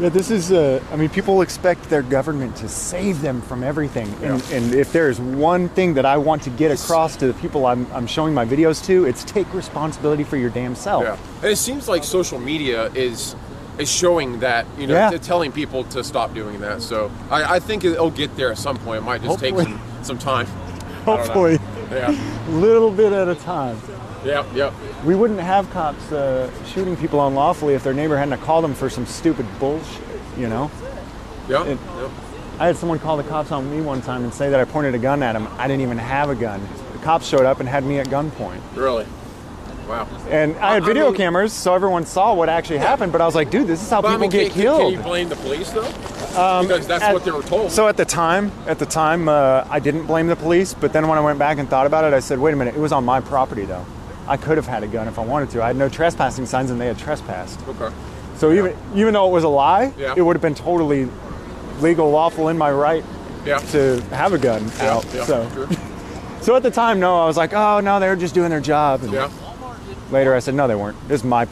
Yeah, this is, I mean, people expect their government to save them from everything. And if there's one thing that I want to get across to the people I'm showing my videos to, it's take responsibility for your damn self. Yeah. And it seems like social media is showing that, you know, telling people to stop doing that. So I think it'll get there at some point. It might just take some time. Hopefully. Yeah. Little bit at a time. Yep. We wouldn't have cops shooting people unlawfully if their neighbor hadn't called them for some stupid bullshit, you know? Yep. I had someone call the cops on me one time and say that I pointed a gun at him. I didn't even have a gun. The cops showed up and had me at gunpoint. Really? Wow. And I had video cameras, so everyone saw what actually happened, but I was like, dude, this is how people get killed. Can you blame the police, though? Because that's what they were told. So at the time, I didn't blame the police, but then when I went back and thought about it, I said, wait a minute, it was on my property, though. I could have had a gun if I wanted to. I had no trespassing signs, and they had trespassed. Okay. So even though it was a lie, it would have been totally legal, lawful, in my right to have a gun out. Yeah, so. Sure. So at the time, no, I was like, oh no, they were just doing their job. And later, I said, no, they weren't. This is my.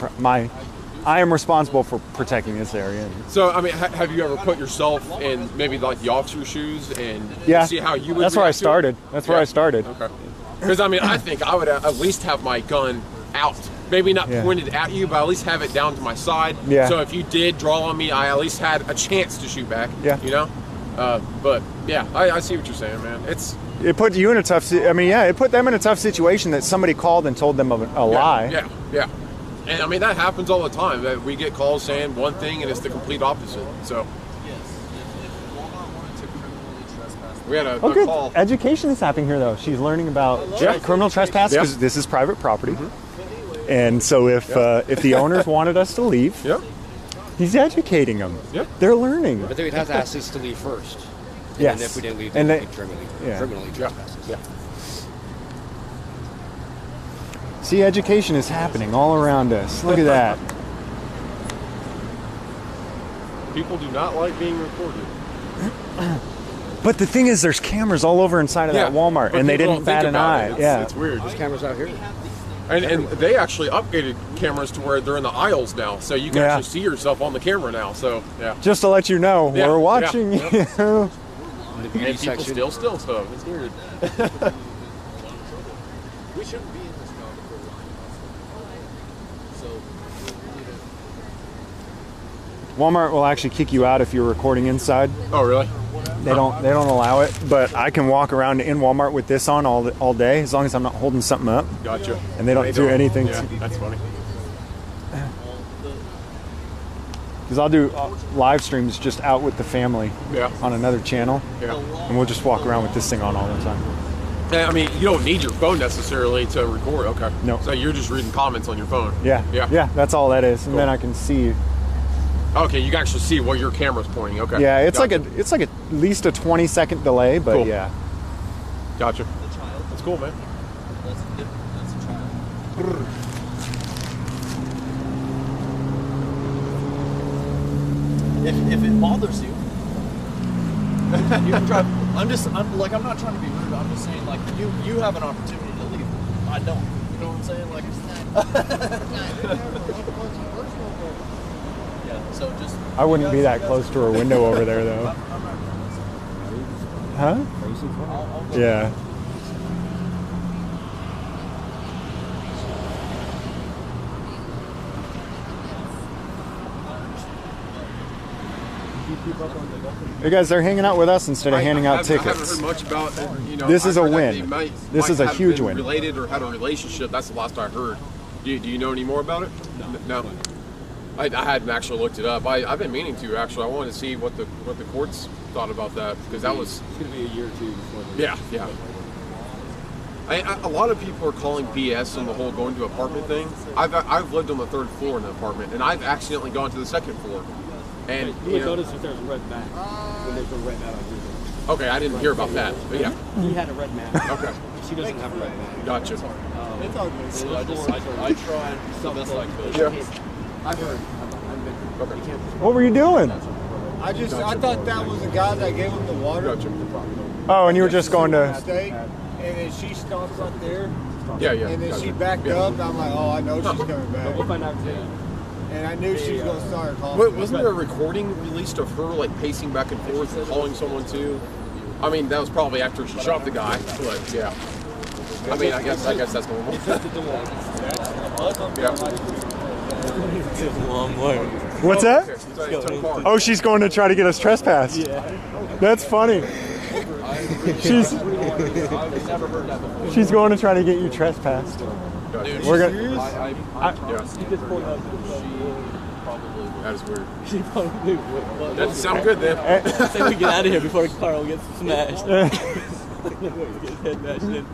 I am responsible for protecting this area. So, I mean, have you ever put yourself in maybe like the officer's shoes and see how you would? That's where I started. That's where I started. Okay. Because I mean, I think I would at least have my gun out. Maybe not pointed at you, but at least have it down to my side. Yeah. So if you did draw on me, I at least had a chance to shoot back. Yeah. You know. But yeah, I see what you're saying, man. It put you in a tough. I mean, yeah, it put them in a tough situation that somebody called and told them a lie. Yeah. And I mean, that happens all the time. That we get calls saying one thing and it's the complete opposite. So we had a call. Education is happening here, though. She's learning about criminal trespass because this is private property. And so if the owners wanted us to leave, he's educating them. They're learning. But they would have to ask us to leave first. Yes. And if we didn't leave, and then we'd criminally trespass us. See, education is happening all around us. Look at that. People do not like being recorded. But the thing is, there's cameras all over inside of that Walmart, and they didn't bat an eye. It's weird. There's cameras out here. And they actually upgraded cameras to where they're in the aisles now, so you can actually see yourself on the camera now. So just to let you know, we're watching you. And people still stuff. It's weird. We shouldn't be in this job before we're Walmart will actually kick you out if you're recording inside. Oh, really? They don't allow it, but I can walk around in Walmart with this on all day as long as I'm not holding something up. Gotcha. And they don't do anything. Yeah, that's funny. Because I'll do live streams just out with the family on another channel. And we'll just walk around with this thing on all the time. I mean, you don't need your phone necessarily to record. Okay. No. So you're just reading comments on your phone. Yeah. That's all that is, and then I can see. Okay, you can actually see what your camera's pointing. Okay. Yeah, it's like at least a 20-second delay, but yeah. Gotcha. That's cool, man. If it bothers you, you can try. I'm not trying to be rude. I'm just saying, like, you have an opportunity to leave. I don't. You know what I'm saying? Like, so just. I wouldn't be that close to her window over there, though. Huh? Yeah. Hey guys, they're hanging out with us instead of handing out tickets. I haven't heard much about this is a win. This is a huge win. Related or had a relationship. That's the last I heard. Do you know any more about it? No. I hadn't actually looked it up. I've been meaning to actually. I wanted to see what the courts thought about that because that was. It's going to be a year or two before. Yeah. A lot of people are calling BS on the whole going to apartment thing. I've lived on the 3rd floor in the apartment, and I've accidentally gone to the 2nd floor. And you would notice if there's a red mat when there's a red mat on your door. Okay, I didn't hear about that, but yeah. He had a red mat. Okay. She doesn't have a red mat. Gotcha. It's all good. So I try and do the best I could. Yeah. I've heard. Okay. What were you doing? I thought that was the guy that gave him the water. Gotcha. Oh, and you were just going to. Mistake, and then she stops up there. Yeah. And then she backed up. And I'm like, oh, I know she's coming back. We'll find out today. And I knew she was going to start calling. Wasn't there a recording released of her like pacing back and forth and calling someone too? I mean, that was probably after she shot the guy, but yeah. I mean, I guess that's normal. Yeah. What's that? Oh, she's going to try to get us trespassed. Yeah. That's funny. She's going to try to get you trespassed. Dude, we're gonna. That is weird. She probably would. That doesn't sound good then. I think we get out of here before Carl gets smashed. Get his head bashed in.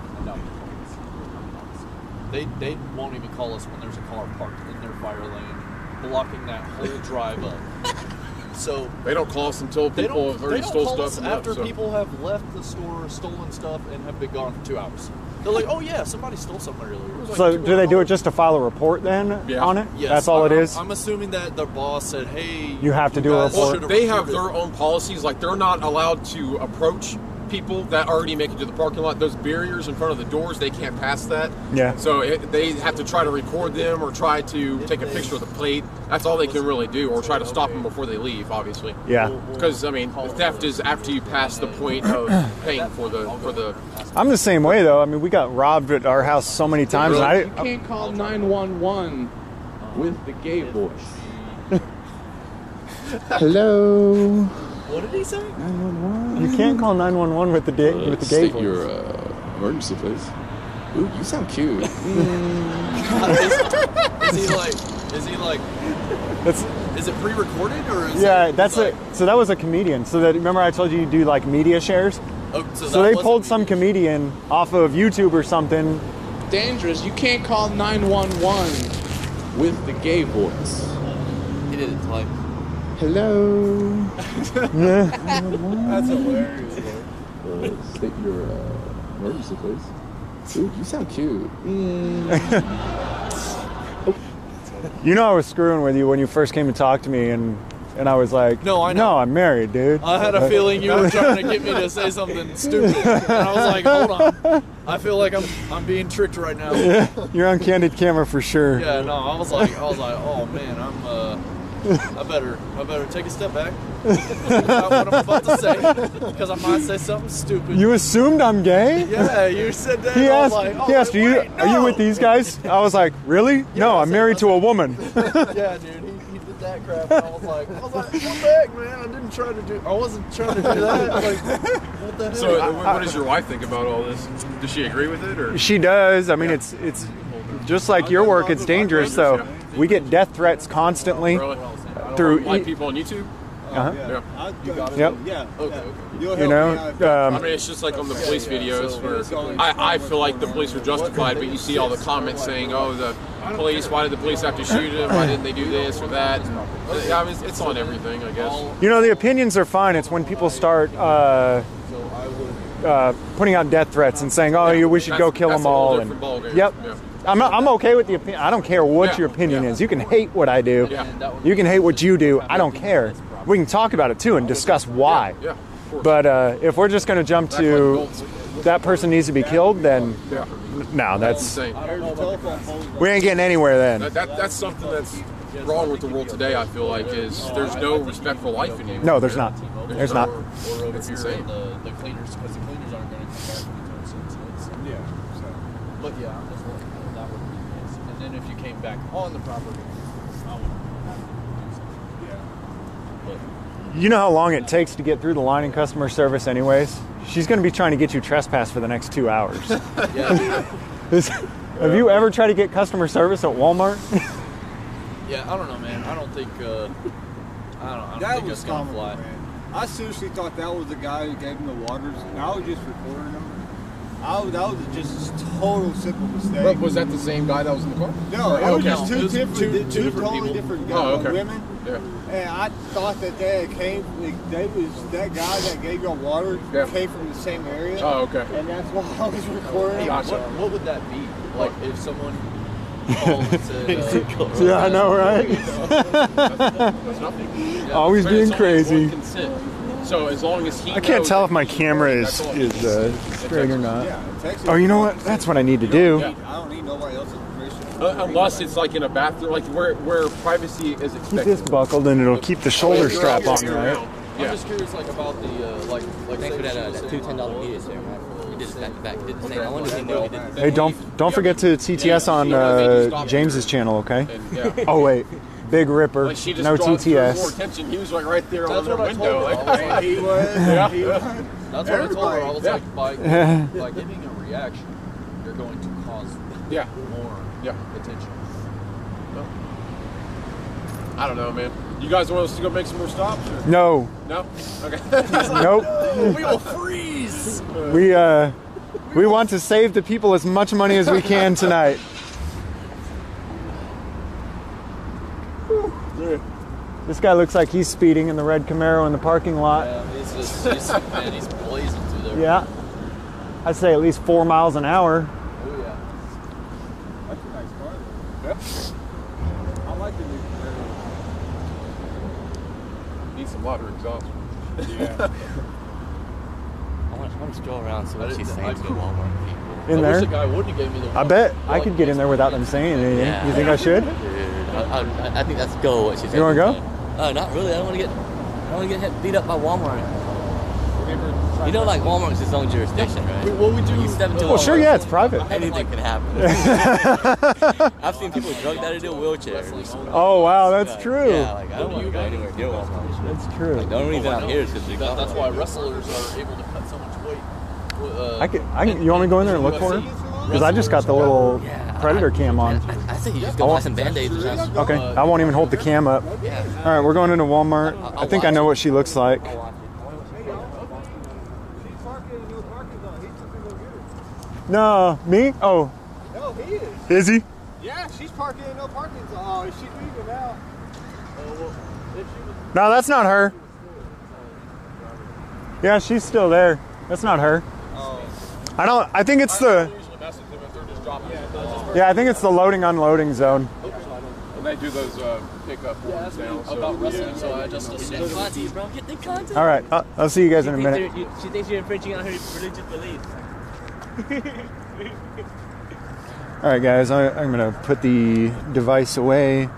They won't even call us when there's a car parked in their fire lane, blocking that whole drive up. So they don't call us until people have already stole stuff after people have left the store, stolen stuff, and have been gone for 2 hours. They're like, oh yeah, somebody stole something earlier. So do they do it just to file a report then on it? Yes. That's all it is? I'm assuming that the boss said, hey, you have to do a report. They have their own policies. Like they're not allowed to approach people that already make it to the parking lot. Those barriers in front of the doors, they can't pass that. Yeah. So they have to try to record them or try to take a picture of the plate. That's all they can really do, or try to stop them before they leave, obviously. Yeah. Because, I mean, theft is after you pass the point of paying for the... I'm the same way, though. I mean, we got robbed at our house so many times. Really? You can't call 911 with the gay voice. Hello. What did he say? 911. You can't call 911 with the gay State voice. your emergency, please. Ooh, you sound cute. Is he like? That's, Is it pre-recorded or? Is yeah, it, that's like, it. So that was a comedian. So that, remember I told you do like media shares? Oh, So they pulled some comedian off of YouTube or something. Dangerous. You can't call 911 with the gay voice. He did it twice. Hello. That's hilarious. State your emergency, please. Ooh, you sound cute. You know I was screwing with you when you first came to talk to me, and I was like, No, I know. No, I'm married, dude. I had a feeling you were trying to get me to say something stupid, and I was like, hold on. I feel like I'm being tricked right now. Yeah, you're on candid camera for sure. Yeah, no, I was like, oh man, I better take a step back. About what I'm about to say, because I might say something stupid. You assumed I'm gay? Yeah, you said that. He I was asked, like, oh, he asked, wait, are you with these guys? I was like, really? No, I'm married to a woman. Yeah, dude, he did that crap, and I was like, come back, man. I wasn't trying to do that. Like, what the hell? So what does your wife think about all this? Does she agree with it, or? She does. I mean, it's just like your work. It's dangerous. So we get death threats constantly Really? through. Like people on YouTube? Uh-huh. Yeah. Yep. Yeah. Okay. You know. I mean, it's just like on the police videos where I feel like the police are justified, but you see all the comments saying, "Oh, the police! Why did the police have to shoot him? Why didn't they do this or that?" I mean, it's on everything, I guess. You know, the opinions are fine. It's when people start putting out death threats and saying, "Oh, we should go kill them all." And yep. Yeah. I'm okay with the opinion. I don't care what your opinion is. You can hate what I do. Yeah. You can hate what you do. I don't care. We can talk about it too and discuss why. Yeah. Of course. But if we're just going to jump to that person needs to be killed, then no, that's insane. we ain't getting anywhere then. That's something that's wrong with the world today. I feel like is there's no respect for life anymore. No, there's not. There's not. Or over It's here insane. the cleaners, because the cleaners aren't going to come back anytime soon. So it's, but yeah, I'm just letting you know that would be nice. And then if you came back on the property, I would have to do something. Yeah. You know how long it takes to get through the line in customer service anyways? She's going to be trying to get you trespassed for the next 2 hours. Yeah. Have you ever tried to get customer service at Walmart? Yeah, I don't know, man. I don't think I don't That think was that's gonna comical, fly. man. I seriously thought that was the guy who gave him the waters, and I was just recording him. That was just a total simple mistake. But was that the same guy that was in the car? No, it was just It two was different, two two different totally people. different Oh, okay. women. Yeah. And I thought that they was that guy that gave y'all water came from the same area. Oh, okay. And that's why I was recording. Hey, Gotcha. what would that be? Like if someone called and said, Yeah, I know, right? That's nothing. Always But being it's only crazy. one consent. So as long as he I can't knows tell that if my he's camera recording, is that's all. straight or not. Yeah, Texas. Oh, you know what? That's what I need to do. Yeah. I don't need nobody else's permission. Unless it's like in a bathroom, like where privacy is expected. Keep this buckled and it'll keep the shoulder strap on, right? I'm Yeah. just curious, like about the like. Thanks for that say two $10 videos there, man. He did it back to back. He did the same. I wonder if he knew he did. Hey, don't forget to TTS on James's channel, okay? And, yeah. Oh wait, Big Ripper, Like she just no drew more TTS. attention. He was like right there on That's the what I told window. her. I was like, He was. Yeah. He was. that's what I told her. I was Yeah. like, by giving a reaction, you're going to cause Yeah. more Yeah. attention. I don't know, man. You guys want us to go make some more stops? Or? No, No? Okay. nope. We will freeze. We want to save the people as much money as we can tonight. This guy looks like he's speeding in the red Camaro in the parking lot. Yeah, he's blazing through there. Yeah, I'd say at least 4 miles an hour. Oh yeah. That's a nice car, though. Yeah. I like the new Need some water exhaust. Yeah. I'm just going around so what she's saying to the Walmart people. In there? I wish the guy wouldn't have gave me the I bet I could get in there without them saying anything. Yeah. You think I should? Dude, I think that's go. What she said. You want to go? Not really. I don't want to get beat up by Walmart. You know, like Walmart's its own jurisdiction, right? What would you step into Well, sure, yeah, it's private. Anything can happen. I've seen people drugged out of their wheelchairs. Oh, wow, that's true. Yeah, like I don't want to go anywhere near Walmart. That's true. Like, the only reason I'm here is because that's why wrestlers are able to cut so much weight. You want me to go in there and look for her? Because I just got the little Predator cam on. I think you just go buy some Band-Aids or something. Okay, I won't even hold the cam up. All right, we're going into Walmart. I think I know what she looks like. No, me? Oh. No, he is. Is he? Yeah, she's parking in no parking zone. Oh, she's leaving now. No, that's not her. Yeah, she's still there. That's not her. I think it's the... Yeah, I think it's the loading unloading zone. And they do those pickup ones now. So About wrestling, so I just assumed. Bro, get the content. All right, I'll see you guys in a minute. She thinks you're infringing on her religious beliefs. All right, guys, I'm going to put the device away.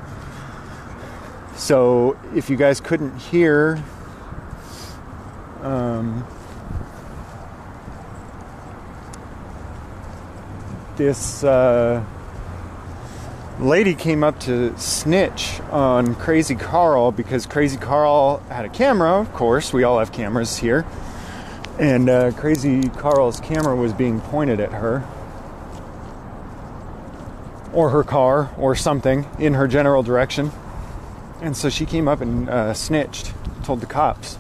So if you guys couldn't hear, this lady came up to snitch on Crazy Carl because Crazy Carl had a camera. Of course, we all have cameras here. And Crazy Carl's camera was being pointed at her. Or her car, or something, in her general direction. And so she came up and snitched, told the cops,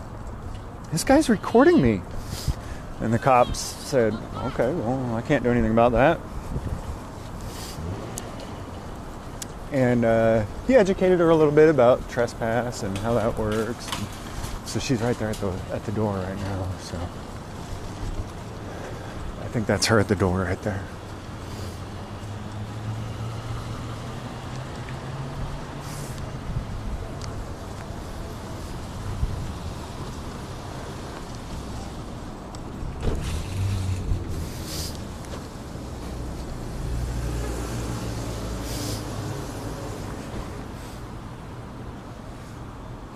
"This guy's recording me." And the cops said, "Okay, well, I can't do anything about that." And he educated her a little bit about trespass and how that works. And so she's right there at the door right now. So I think that's her at the door right there.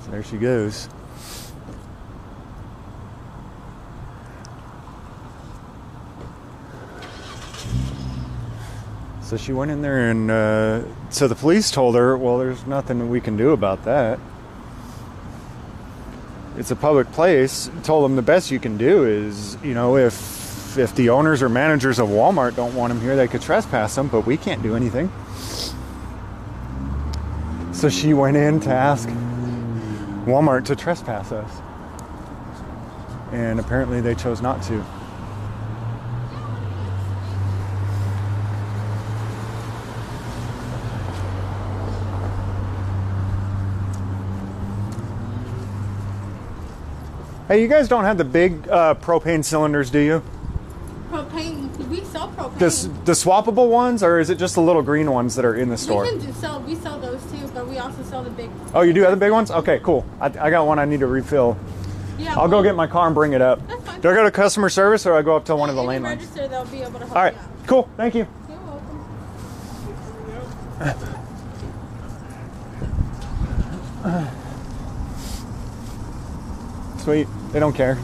There she goes. So she went in there and so the police told her, well, there's nothing that we can do about that. It's a public place. Told them the best you can do is, you know, if the owners or managers of Walmart don't want them here, they could trespass them, but we can't do anything. So she went in to ask Walmart to trespass us. And apparently they chose not to. Hey, you guys don't have the big propane cylinders, do you? Propane, we sell propane. The swappable ones, or is it just the little green ones that are in the store? We sell those too, but we also sell the big. Oh, you do have the big ones? Okay, cool. I got one I need to refill. Yeah, I'll go get my car and bring it up. That's fine. Do I go to customer service or I go up to one of the lane lines? Register, they'll be able to help All right, you out. cool. Thank you. You're welcome. Sweet. They don't care.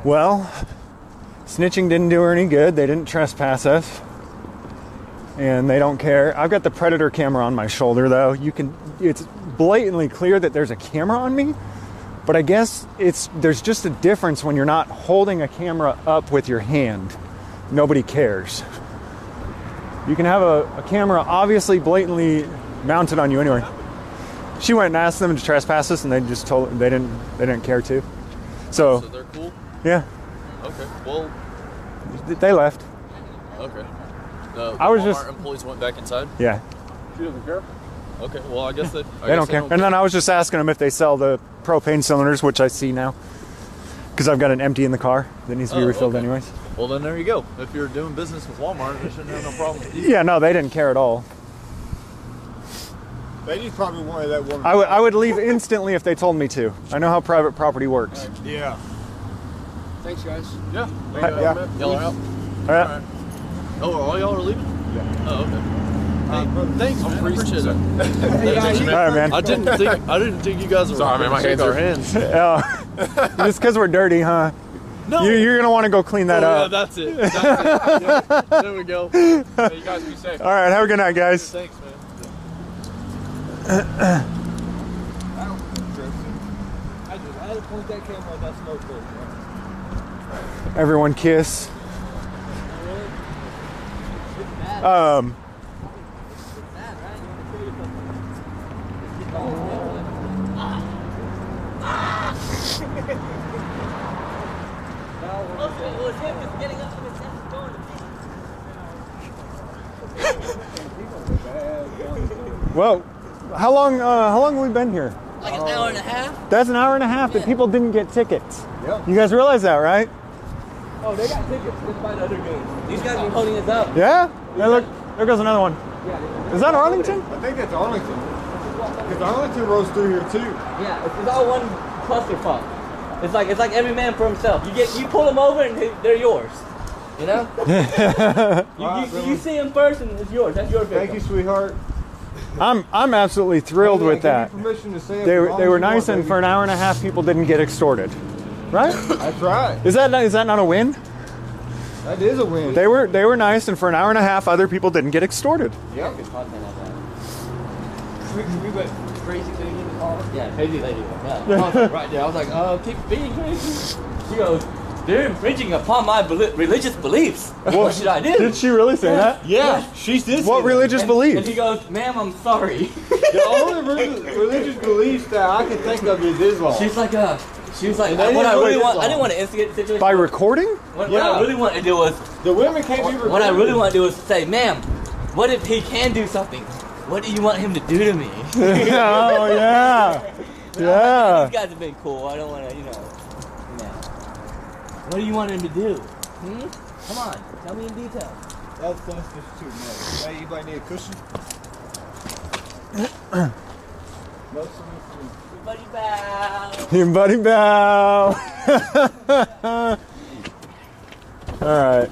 Well, snitching didn't do her any good. They didn't trespass us. And they don't care. I've got the Predator camera on my shoulder, though. It's blatantly clear that there's a camera on me, but I guess there's just a difference when you're not holding a camera up with your hand. Nobody cares. You can have a camera obviously blatantly mounted on you anyway. She went and asked them to trespass us, and they just told they didn't care to. So they're cool? Yeah. Okay. Well, they left. Okay. I was Walmart just employees went back inside. Yeah. She doesn't care. Okay. Well, I guess they don't care. And then I was just asking them if they sell the propane cylinders, which I see now. Because I've got an empty in the car that needs to be refilled anyways. Well, then there you go. If you're doing business with Walmart, they shouldn't have no problem with you. Yeah, no, they didn't care at all. They just probably wanted that woman. I would leave instantly if they told me to. I know how private property works. Yeah. Thanks, guys. Yeah. Yeah. Y'all are out? All right. Oh, all y'all are leaving? Yeah. Oh, okay. Hey, thanks, man. I appreciate it. All right, man. I didn't think you guys were Sorry, man, my hands our are- hands. Just because we're dirty, huh? No. You're going to want to go clean that up. Yeah, that's it. That's it. Yeah, there we go. Hey, you guys be safe. All right, have a good night, guys. Thanks, man. I had to point that camera at that smoke filter. Everyone kiss. Well, how long have we been here? Like an hour and a half? That's an hour and a half that people didn't get tickets. Yep. You guys realize that, right? Oh, they got tickets. Let's buy the other games. These guys are holding us up. Yeah? Yeah, look, there goes another one. Is that Arlington? I think that's Arlington. Because Arlington rolls through here too. Yeah, it's all one clusterfuck. It's like every man for himself. You pull them over and they're yours. You know? you see them first and it's yours. That's your victim. Thank you, sweetheart. I'm absolutely thrilled with that. Permission to say it They as long were as you nice, want, and for an hour and a half, people didn't get extorted. Right? That's right. Is that not a win? That is a win. They were nice, and for an hour and a half, other people didn't get extorted. Yep. We went crazy lady in the car. Yeah, crazy lady. Yeah. I was like, right there. I was like, keep being crazy. She goes, they're infringing upon my religious beliefs. What should I do? Did she really say that? Yeah, she did. What religious And beliefs? he goes, ma'am, I'm sorry. The only religious beliefs that I can think of is Islam. She was like, they what I didn't really do want, I Islam. didn't want to instigate the situation. By recording? What I really want to do was, The women can't be recorded. what I really want to do is say, ma'am, what if he can do something? What do you want him to do to me? Oh, yeah. Yeah. These guys have been cool. I don't want to, What do you want him to do? Come on, tell me in detail. That's just too much. Hey, anybody need a cushion? Everybody bow. Everybody bow. All right.